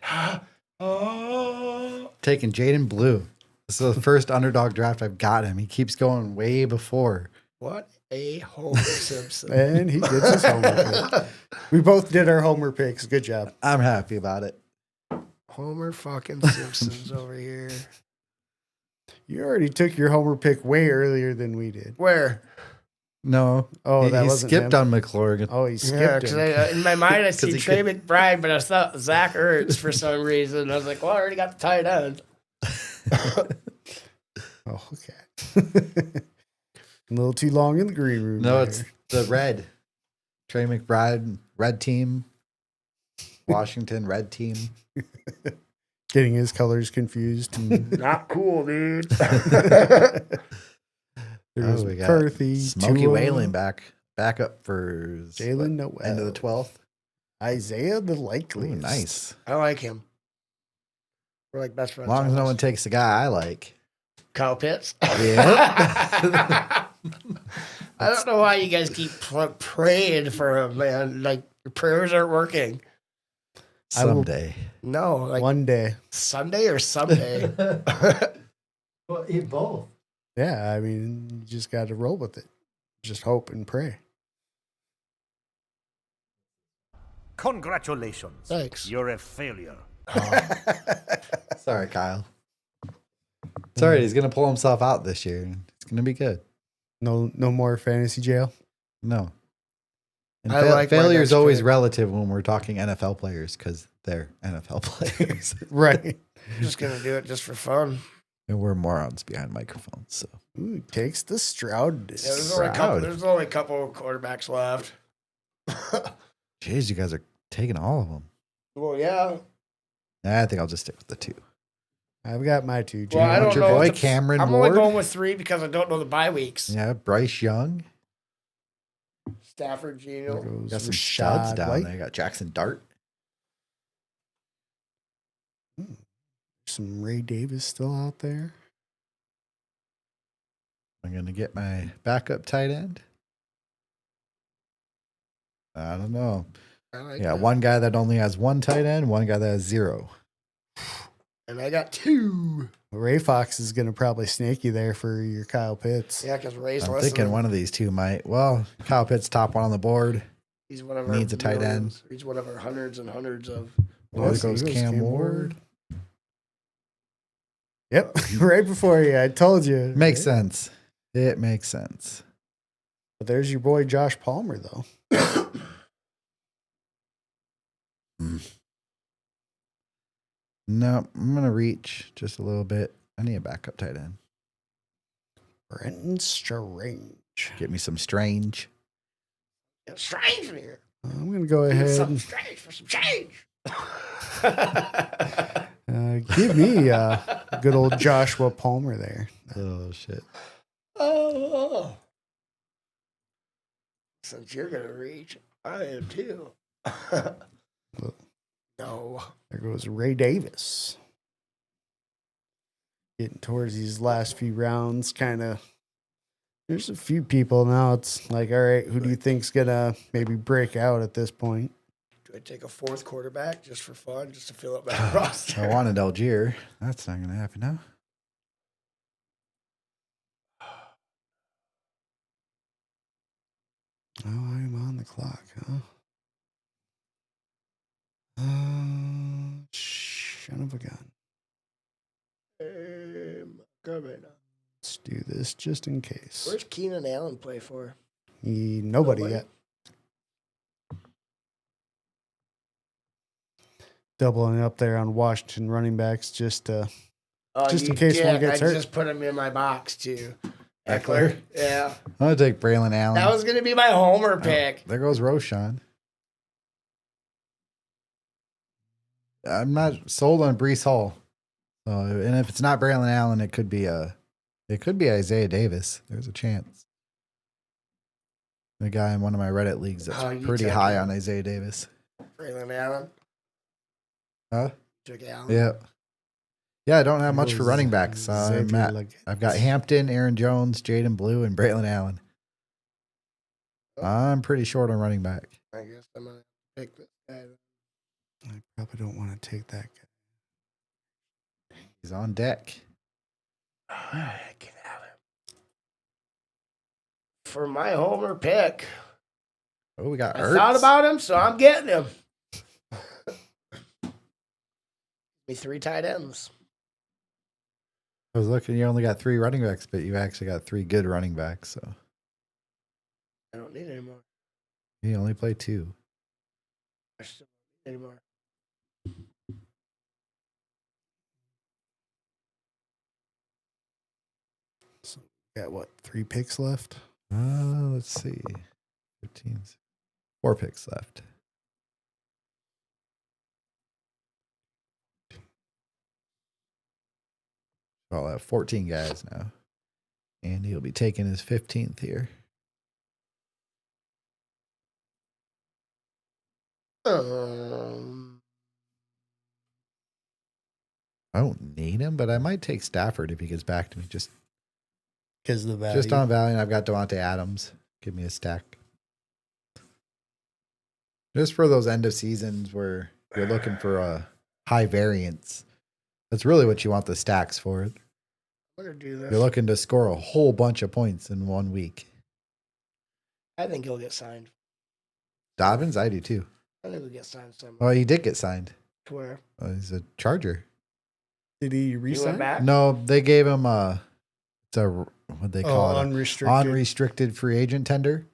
Oh. Taking Jaden Blue. This is the first underdog draft I've got him. He keeps going way before. What a Homer Simpson. And he gets his homer pick. We both did our homer picks. Good job. I'm happy about it. Homer fucking Simpsons over here. You already took your homer pick way earlier than we did. Where? No. Oh, he, that he wasn't skipped him? on McClure. Oh, he Yeah, skipped because him. in my mind I 'Cause see he Trey could- McBride, but I thought Zach Ertz for some reason. I was like, well, I already got the tight end. Oh, okay. A little too long in the green room. No, there. it's the red. Trey McBride, red team. Washington, red team. Getting his colors confused. Not cool, dude. There was we got McCarthy, Smokey Tua, Whalen back up for Jalen Noel, end of the 12th. Isaiah the likeliest. Ooh, nice. I like him. We're like best As friends. long as no almost. one takes the guy I like. Kyle Pitts. Yeah. I don't know why you guys keep praying for him, man. Like your prayers aren't working. I will- Someday. No, like One day. Sunday or someday. Well, eat both. Yeah, I mean, you just got to roll with it. Just hope and pray. Congratulations. Thanks. You're a failure. Sorry, Kyle. It's all right. He's going to pull himself out this year. It's going to be good. No more fantasy jail. No. And I like my failure is next always pick. relative when we're talking NFL players because they're NFL players. Right. I'm just gonna do it just for fun. And we're morons behind microphones. So Ooh, takes the Stroud. Yeah, there's only a couple of quarterbacks left. jeez, you guys are taking all of them. Well, yeah. I think I'll just stick with the 2. I've got my 2. Well, I want don't your know. boy if the- Cameron I'm Ward? only going with 3 because I don't know the bye weeks. Yeah, Bryce Young. Stafford, There Geno. goes Got some Rashad studs down White. there. You got Jackson Dart. Some Ray Davis still out there. I'm going to get my backup tight end. I don't know. I like Yeah, that. one guy that only has 1 tight end, one guy that has 0. And I got 2. Ray Fox is going to probably snake you there for your Kyle Pitts. Yeah, because Ray's I'm listening. thinking one of these 2 might. Well, Kyle Pitts, top 1 on the board. He's one of our needs a tight end. millions. He's one of our hundreds and hundreds of. There Yes, goes Eagles, Cam Ward. Yep, right before you. I told you. Makes sense. It makes sense. But there's your boy Josh Palmer, though. No, I'm going to reach just a little bit. I need a backup tight end. Brenton Strange. Get me some strange. It's strange in here. I'm going to go Need ahead. something strange for some change. Give me good old Joshua Palmer there. Oh, shit. Oh. Since you're going to reach, I am too. No. There goes Ray Davis. Getting towards these last few rounds, kind of. There's a few people now. It's like, all right, who do you think's gonna maybe break out at this point? Do I take a 4th quarterback just for fun, just to fill up my roster? I wanted Algier. That's not going to happen now. Oh, I'm on the clock, huh? Son of a gun. Coming. Let's do this just in case. Where's Keenan Allen play for? Nobody Nobody. yet. Doubling up there on Washington running backs just Oh, Just in you case one dick. gets I hurt. just put him in my box too. Eckler? Yeah. I'm going to take Braylon Allen. That was going to be my homer pick. There goes Roshan. I'm not sold on Brees Hall. So, and if it's not Braylon Allen, it could be Isaiah Davis. There's a chance. The guy in one of my Reddit leagues that's Oh, you pretty took high him. on Isaiah Davis. Braylon Allen. Huh? Took Allen. Yeah. Yeah, I don't have It much for was running backs. Xavier Leggett. I've got Hampton, Aaron Jones, Jaden Blue, and Braylon Allen. I'm pretty short on running back. I guess I'm going to pick this guy. I probably don't want to take that guy. He's on deck. I can have him. For my homer pick, Oh, we got I Ertz. thought about him, so I'm getting him. Me 3 tight ends. I was looking, you only got 3 running backs, but you actually got 3 good running backs. So I don't need any more. you only play 2. I still don't need any more. So got what, 3 picks left? Let's see. 15. 4 picks left. I'll have 14 guys now. And he'll be taking his 15th here. I don't need him, but I might take Stafford if he gets back to me. Just Because of the value. Just on value, and I've got Devontae Adams. Give me a stack. Just for those end of seasons where you're looking for a high variance. That's really what you want the stacks for. I'm going to do this. You're looking to score a whole bunch of points in 1 week. I think he'll get signed. Dobbins, I do too. I think he'll get signed somewhere. Well, he did get signed. To where? He's a Charger. Did he He resign? went back? No, they gave him what they call it? Unrestricted. Unrestricted free agent tender.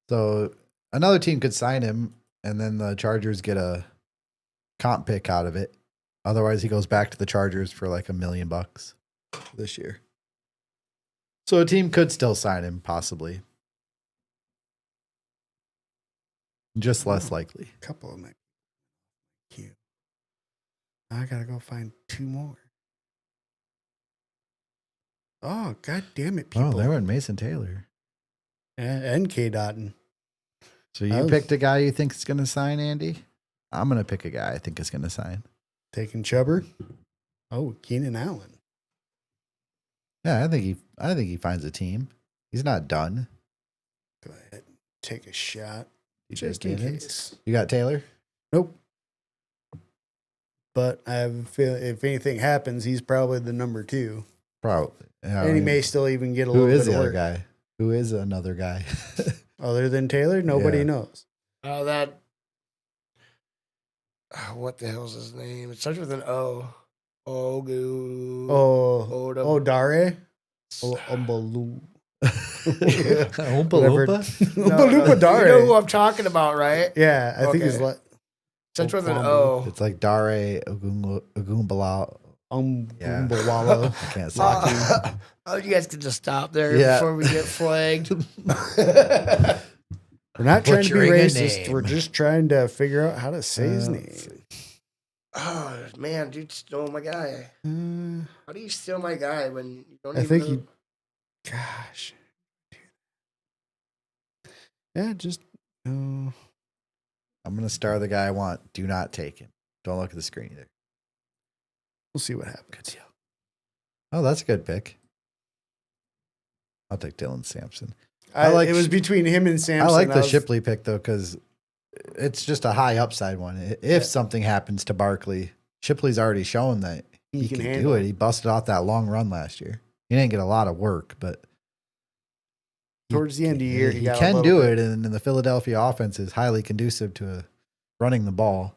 So another team could sign him, and then the Chargers get a comp pick out of it. Otherwise, he goes back to the Chargers for like $1 million this year. So a team could still sign him, possibly. Just less likely. A couple of them. Cute. I gotta go find 2 more. Oh, god damn it, people. Oh, they went Mason Taylor. And K. Dotton. So you picked a guy you think is going to sign, Andy? I'm going to pick a guy I think is going to sign. Taking Chubber. Oh, Keenan Allen. Yeah, I think he finds a team. He's not done. Go ahead. Take a shot. You Just take in Gibbons? case. You got Taylor? Nope. But I have a feeling if anything happens, he's probably the number 2. Probably. And he may still even get a Who little is bit the of other work. guy? Who is another guy? Other than Taylor, nobody Yeah. knows. Oh, that. What the hell's his name? It starts with an O. Ogu. Oh, Dare? Umbalu. Oompa Whatever. Loompa? Umbalupa Dare. You know who I'm talking about, right? Yeah, I think Okay. it's like Starts with an Okwambu. O. It's like Dare Ogunbala. Yeah. Umbawalo. I can't say it. Oh, you guys can just stop there Yeah. before we get flagged. We're not trying to be Butchering a racist. name. We're just trying to figure out how to say his name. Oh, man, dude stole my guy. How do you steal my guy when you don't I even think know? you. Gosh. Yeah, just. I'm going to star the guy I want. Do not take him. Don't look at the screen either. We'll see what happens. Oh, that's a good pick. I'll take Dylan Sampson. I like it was between him and Samson. I like the Shipley pick, though, because it's just a high upside one. If something happens to Barkley, Shipley's already shown that he can do handle it. He busted out that long run last year. He didn't get a lot of work, but Towards the end of the year, he got a can little do bit. it, and the Philadelphia offense is highly conducive to running the ball.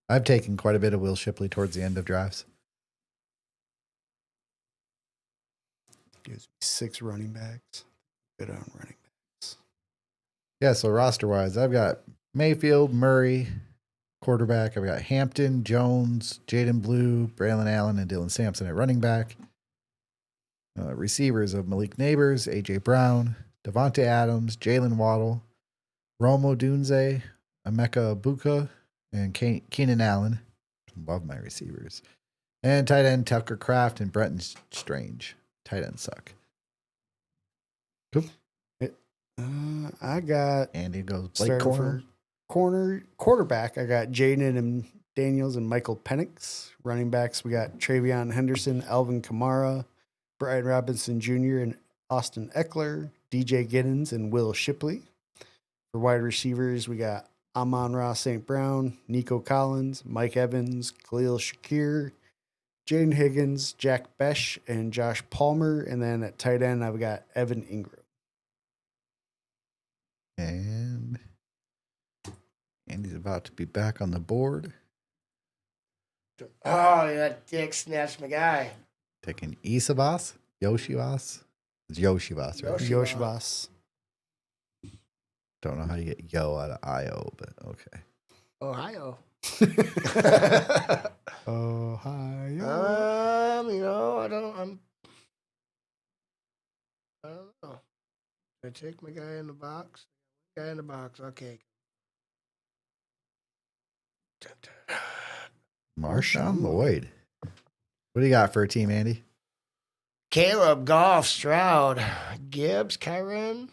I've taken quite a bit of Will Shipley towards the end of drafts. Gives me 6 running backs. Good on running backs. Yeah, so roster-wise, I've got Mayfield, Murray, quarterback. I've got Hampton, Jones, Jaden Blue, Braylon Allen, and Dylan Sampson at running back. Receivers of Malik Neighbors, A.J. Brown, Devontae Adams, Jalen Waddle, Romo Dunze, Emeka Buka, and Keenan Allen. Love my receivers. And tight end Tucker Kraft and Brenton Strange. Tight ends suck. Cool. I got Andy goes Blake starting Corum. for quarterback. I got Jaden and Daniels and Michael Penix. Running backs, we got Travion Henderson, Alvin Kamara, Brian Robinson Jr., and Austin Eckler, DJ Giddens, and Will Shipley. For wide receivers, we got Amon-Ra St. Brown, Nico Collins, Mike Evans, Khalil Shakir, Jaden Higgins, Jack Besh, and Josh Palmer. And then at tight end, I've got Evan Ingram. And Andy's about to be back on the board. Oh, that dick snatched my guy. Taking Isabas, Yoshivas. It's Yoshivas, right? Yoshivas. Don't know how you get Yo out of Io, but okay. Ohio. Ohio. You know, I don't know. I take my guy in the box. Guy in the box. Okay. Marshawn Lloyd. What do you got for a team, Andy? Caleb, Goff, Stroud, Gibbs, Kyron,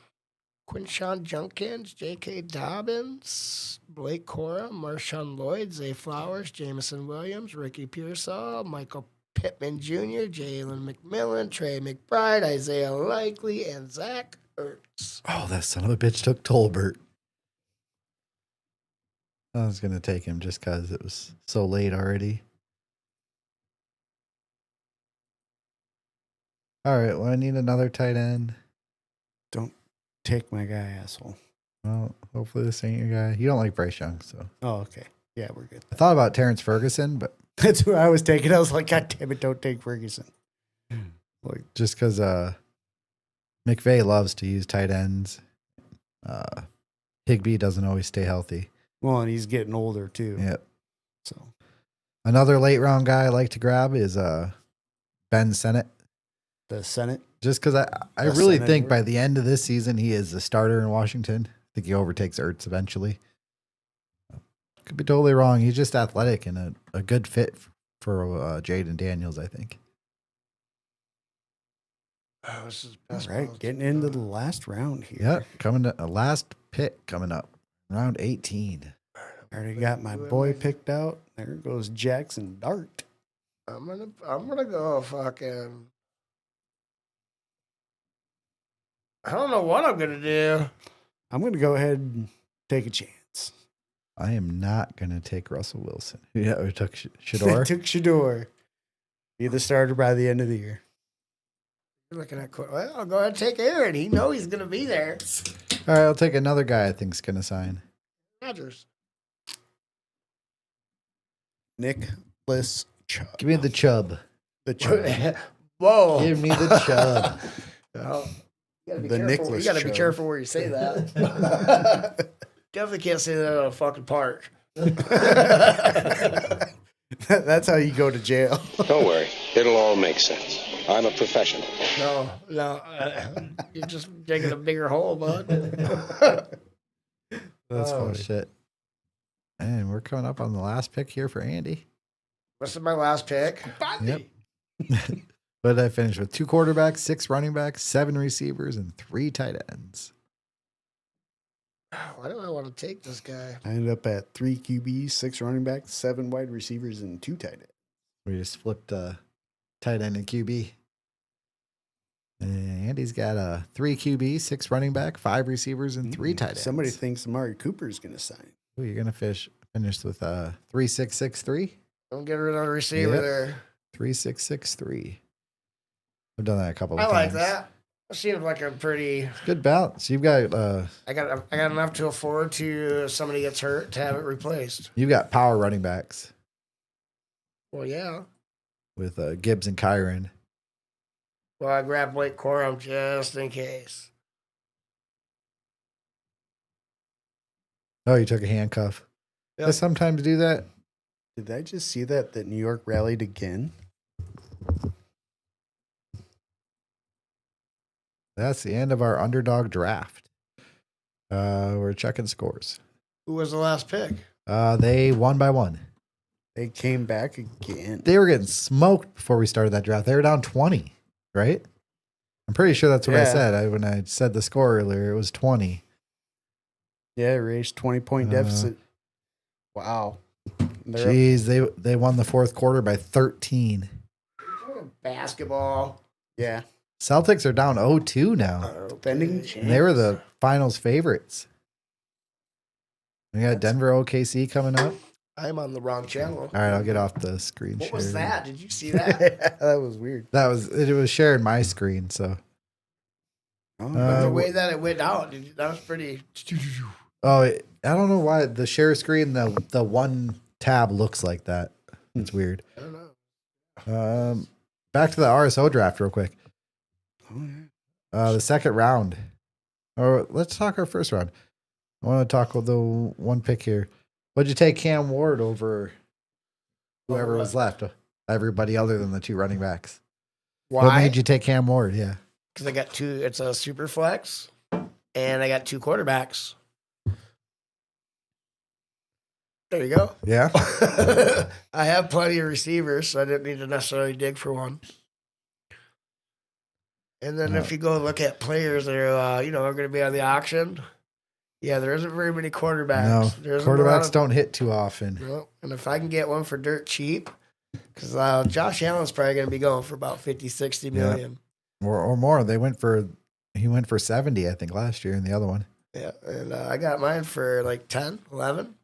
Quinshawn Junkins, J.K. Dobbins, Blake Corum, Marshawn Lloyd, Zay Flowers, Jamison Williams, Ricky Pearsall, Michael Pittman Jr., Jalen McMillan, Trey McBride, Isaiah Likely, and Zach Ertz. Oh, that son of a bitch took Tolbert. I was going to take him just because it was so late already. All right, well, I need another tight end. Don't take my guy, asshole. Well, hopefully this ain't your guy. You don't like Bryce Young, so. Oh, okay. Yeah, we're good. I thought about Terrence Ferguson, but That's who I was taking. I was like, God damn it, don't take Ferguson. like just because McVay loves to use tight ends. Higbee doesn't always stay healthy. Well, and he's getting older too. Yep. So Another late round guy I like to grab is Ben Sennett. the Senate. Just because I The really Senate think word. by the end of this season, he is the starter in Washington. I think he overtakes Ertz eventually. Could be totally wrong. He's just athletic and a good fit for Jaden Daniels, I think. Oh, this is All best right, ball. getting into the last round here. Yep, coming to a last pick coming up, round 18. I already got my boy picked out. There goes Jackson Dart. I'm gonna go fucking. I don't know what I'm gonna do. I'm going to go ahead and take a chance. I am not going to take Russell Wilson. Yeah, we took I Shador. took Shador. Be the starter by the end of the year. You're looking at well, I'll go ahead and take Aaron. He knows he's gonna be there. All right, I'll take another guy I think's going to sign. Rodgers. Nicholas Chubb. Give me the Chubb. The Chubb. Whoa. Give me the Chubb. Well, you gotta be The careful. Nicholas You gotta be Chubb. careful where you say that. Definitely can't say that on a fucking park. That's how you go to jail. Don't worry, it'll all make sense. I'm a professional. No, you're just digging a bigger hole, bud. That's funny shit. And we're coming up on the last pick here for Andy. This is my last pick. Yep. But I finished with 2 quarterbacks, 6 running backs, 7 receivers, and 3 tight ends. Why do I want to take this guy? I ended up at 3 QBs, 6 running backs, 7 wide receivers, and 2 tight ends. We just flipped tight end and QB. And Andy's got 3 QB, 6 running back, 5 receivers, and 3 tight ends. Somebody thinks Amari Cooper is going to sign. Ooh, you're gonna finish with 3-6-6-3. Don't get rid of the receiver Yep. there. 3-6-6-3. I've done that a couple of I times. like that. It seems like a pretty. Good balance. You've got I got enough to afford to if somebody gets hurt to have it replaced. power running backs Well, yeah. with Gibbs and Kyron. Well, I grabbed Blake Corum just in case. Oh, you took a handcuff. Yep. I sometimes do that. Did I just see that New York rallied again? That's the end of our underdog draft. We're checking scores. Who was the last pick? They won by 1. They came back again. They were getting smoked before we started that draft. They were down 20, right? I'm pretty sure that's what I Yeah. said. When I said the score earlier, it was 20. Yeah, Rays 20-point deficit. Wow. They're up. Jeez, they won the fourth quarter by 13. Basketball. Yeah. Celtics are down 0-2 now. Defending champs. And they were the finals favorites. We got Denver OKC coming up. I'm on the wrong channel. All right, I'll get off the screen What share. was that? Did you see that? That was weird. It was sharing my screen, so. The way that it went out, that was pretty. I don't know why the share screen, the one tab looks like that. It's weird. I don't know. Back to the RSO draft real quick. The second round. Or let's talk our first round. I want to talk with the one pick here. What'd you take Cam Ward over whoever was left? Everybody other than the two running backs. Why? What made you take Cam Ward? Yeah. Because I got two. It's a super flex, and I got two quarterbacks. There you go. Yeah. I have plenty of receivers, so I didn't need to necessarily dig for one. And then if you go look at players that are, are going to be on the auction, yeah, there isn't very many quarterbacks. No, quarterbacks don't hit too often. No, and if I can get one for dirt cheap, because Josh Allen's probably going to be going for about 50, 60 million. Or more. He went for 70, I think, last year in the other one. Yeah, and I got mine for like 10, 11.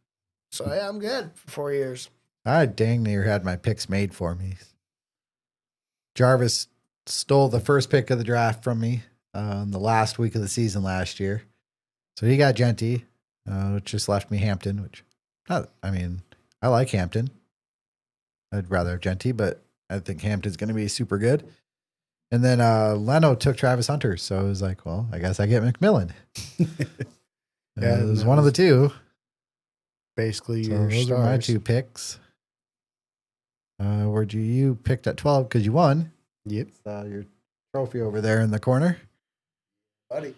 So, yeah, I'm good for 4 years. I dang near had my picks made for me. Jarvis stole the first pick of the draft from me in the last week of the season last year. So he got Genty, which just left me Hampton, I like Hampton. I'd rather have Genty, but I think Hampton's going to be super good. And then Leno took Travis Hunter. So I was like, well, I guess I get McMillan. Yeah, it was one of the two. Basically, So your those are my stars. two picks. Where'd you picked at 12 because you won. Yep. Your trophy over there in the corner. Buddy.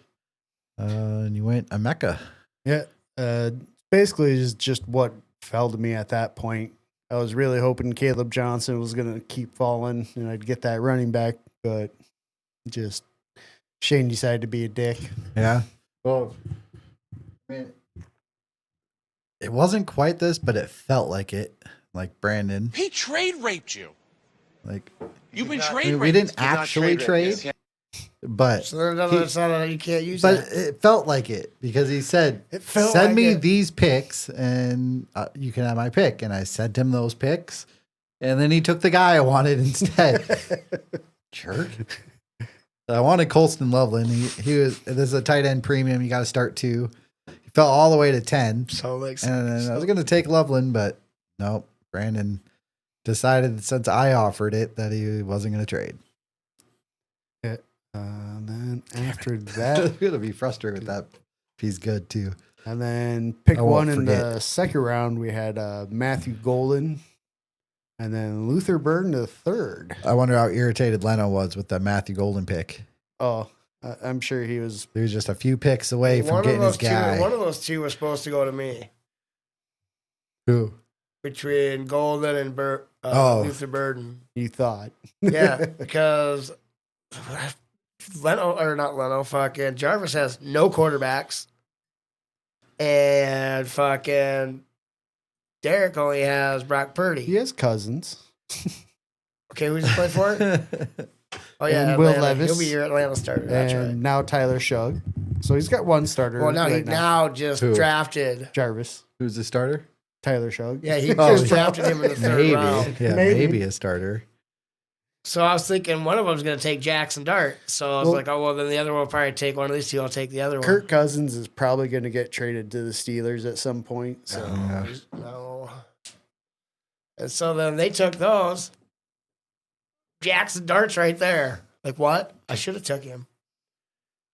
And you went Emeka. Yeah. Basically, is just what fell to me at that point. I was really hoping Caleb Johnson was going to keep falling and I'd get that running back, but just Shane decided to be a dick. Yeah. Well, I mean, it wasn't quite this, but it felt like it. Like Brandon. He trade raped you. Like You've been I trade mean, raped. we didn't Did not actually trade trade, but So that's not, you can't use but that. it felt like it because he said, It felt "Send like me it. these picks, and you can have my pick." And I sent him those picks, and then he took the guy I wanted instead. Jerk. I wanted Colston Loveland. He was. This is a tight end premium. You got to start 2. He fell all the way to 10, So like, and then I was going to take Loveland, but nope. Brandon decided since I offered it that he wasn't going to trade. Then after that, I'm going to be frustrated with that. If he's good too. and then pick I won't one in the forget. second round, we had Matthew Golden and then Luther Burden the third. I wonder how irritated Leno was with the Matthew Golden pick. Oh, I'm sure he was. He was just a few picks away from one of getting his those guy. two, one of those two was supposed to go to me Who? between Golden and Luther Burden. You thought. Yeah, because fucking Jarvis has no quarterbacks, and fucking Derek only has Brock Purdy. He has cousins. Okay, who's he play for? Oh yeah, And Will Atlanta. Levis. He'll be your Atlanta starter. That's And right. now Tyler Shug. So he's got one starter. Well, now he right now just Who? drafted. Jarvis. Who's the starter? Tyler Shug. Yeah, he Oh, just drafted him in the third Maybe. round. Yeah, Maybe. maybe a starter. So I was thinking one of them's going to take Jackson Dart. So I was Well- like, oh, well, then the other one will probably take one of these two. I'll take the other Kirk Cousins is probably going to get traded to the Steelers at some point. So one. No. And so then they took those. Jackson Dart's right there. Like, what? I should have took him.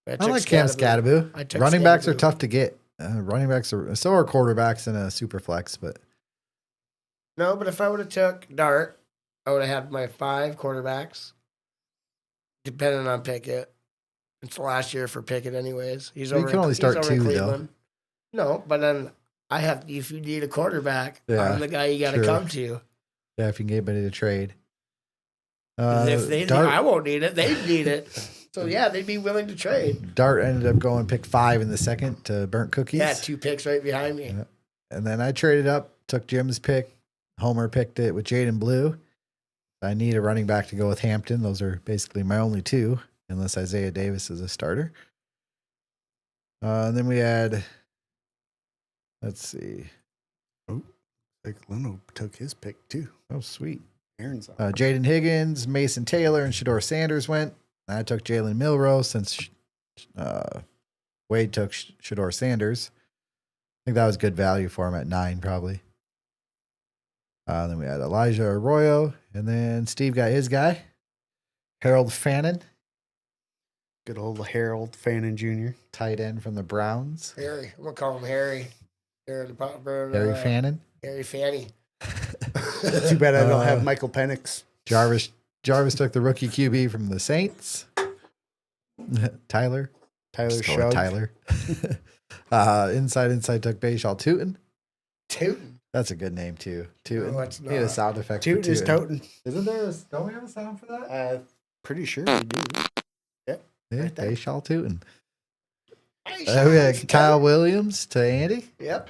I like Cam Scattaboo. I took Running backs are Scattaboo. tough to get. Running backs are so are quarterbacks in a super flex, but No, but if I would have took Dart, I would have had my 5 quarterbacks, depending on Pickett. It's the last year for Pickett, anyways. He's You over. can only he's start over 2, in though. Cleveland. No, but then I have. If you need a quarterback, Yeah, I'm the guy you got to true. come to. yeah, if you can get anybody to trade. If they, Dart, I won't need it. They need it. So, yeah, they'd be willing to trade. Dart ended up going pick 5 in the second to Burnt Cookies. Yeah, 2 picks right behind me. Yeah. And then I traded up, took Jim's pick. Homer picked it with Jaden Blue. I need a running back to go with Hampton. Those are basically my only 2, unless Isaiah Davis is a starter. And then we had, let's see. Like Leno took his pick too. Oh, sweet. Aaron's on. Jaden Higgins, Mason Taylor, and Shador Sanders went. I took Jalen Milrow since Wade took Shador Sanders. I think that was good value for him at 9, probably. Then we had Elijah Arroyo, and then Steve got his guy, Harold Fannin, Good old Harold Fannin Jr. tight end from the Browns. Harry. I'm going to call him Harry. Harry Fannin. Harry Fanny. Too bad I don't have Michael Penix. Jarvis took the rookie QB from the Saints. Tyler. Tyler Just go with Shug. Tyler. Inside took Bayshal Tootin. Tootin. That's a good name too. Tootin. No, it's Need a not. sound effect. Tootin is totin'. Isn't there? Don't we have a sound for that? Pretty sure we do. Yeah, right there. Bayshal Tootin. Hey, We had Sean. Kyle Williams to Andy, Yep.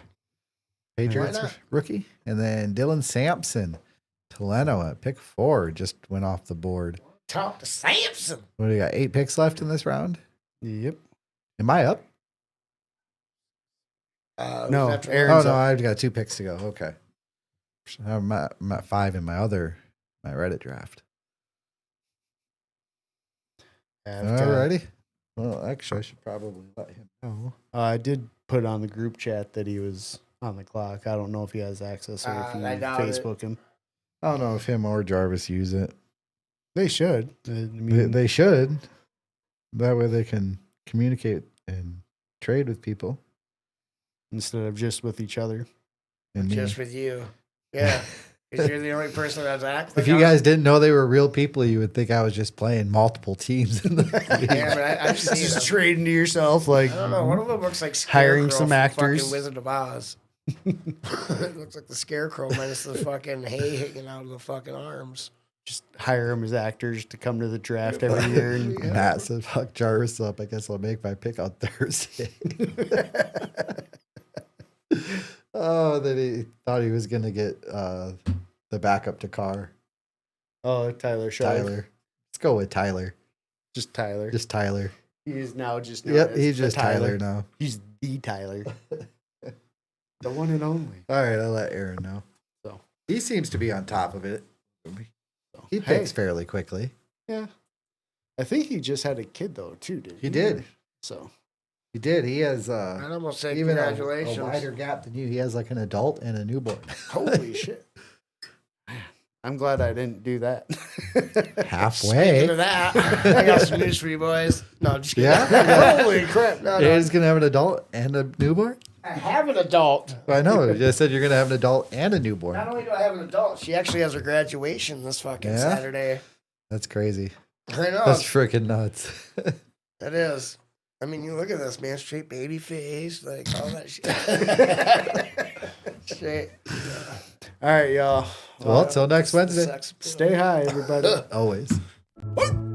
Patriots not? rookie, and then Dylan Sampson to Leno at pick 4 just went off the board. Talk to Samson. What do you got? 8 picks left in this round. Yep. Am I up? No, after Aaron's Oh no, up. I've got 2 picks to go. Okay, I'm at 5 in my Reddit draft. Alrighty. Well, actually, I should probably let him know. I did put on the group chat that he was on the clock. I don't know if he has access or if you I doubt it. Facebook him. I don't know if him or Jarvis use it. They should. I mean, They should. That way they can communicate and trade with people. instead of just with each other. And me. Just with you. Yeah. Because you're the only person that's acting. If you guys didn't know they were real people, you would think I was just playing multiple teams in the league. Yeah, but I've seen Just them. trading to yourself, like I don't know. One of them looks like Hiring Scarecrow some from actors. Fucking Wizard of Oz. It looks like the Scarecrow minus the fucking hay hanging out of the fucking arms. just hire them as actors to come to the draft every year. And Yeah. Matt said, fuck Jarvis up. I guess I'll make my pick on Thursday. Oh, then he thought he was going to get the backup to Carr. oh, Tyler Shaw. Tyler. Let's go with Tyler. Just Tyler. Just Tyler. He is now just known Yep, as he's the just Tyler now. He's the Tyler. The one and only. All right, I'll let Aaron know. So. He seems to be on top of it. He Hey. picks fairly quickly. Yeah. I think he just had a kid though, too, dude. He did. So He did. He has I'd almost say even congratulations. a wider gap than you. He has like an adult and a newborn. holy shit. I'm glad I didn't do that. Speaking Halfway. of that, I got some news for you boys. No, I'm just kidding. Yeah? Holy crap. No, no. Aaron's going to have an adult and a newborn? I have an adult. I know. You just said you're going to have an adult and a Not newborn. only do I have an adult, she actually has her graduation this fucking Yeah? Saturday. That's crazy. I know. That's freaking nuts. It is. I mean, you look at this, man. Straight baby face, like all that shit. Straight. All right, y'all. Well, till next Wednesday. Sex appeal. Stay high, everybody. Always. Woo!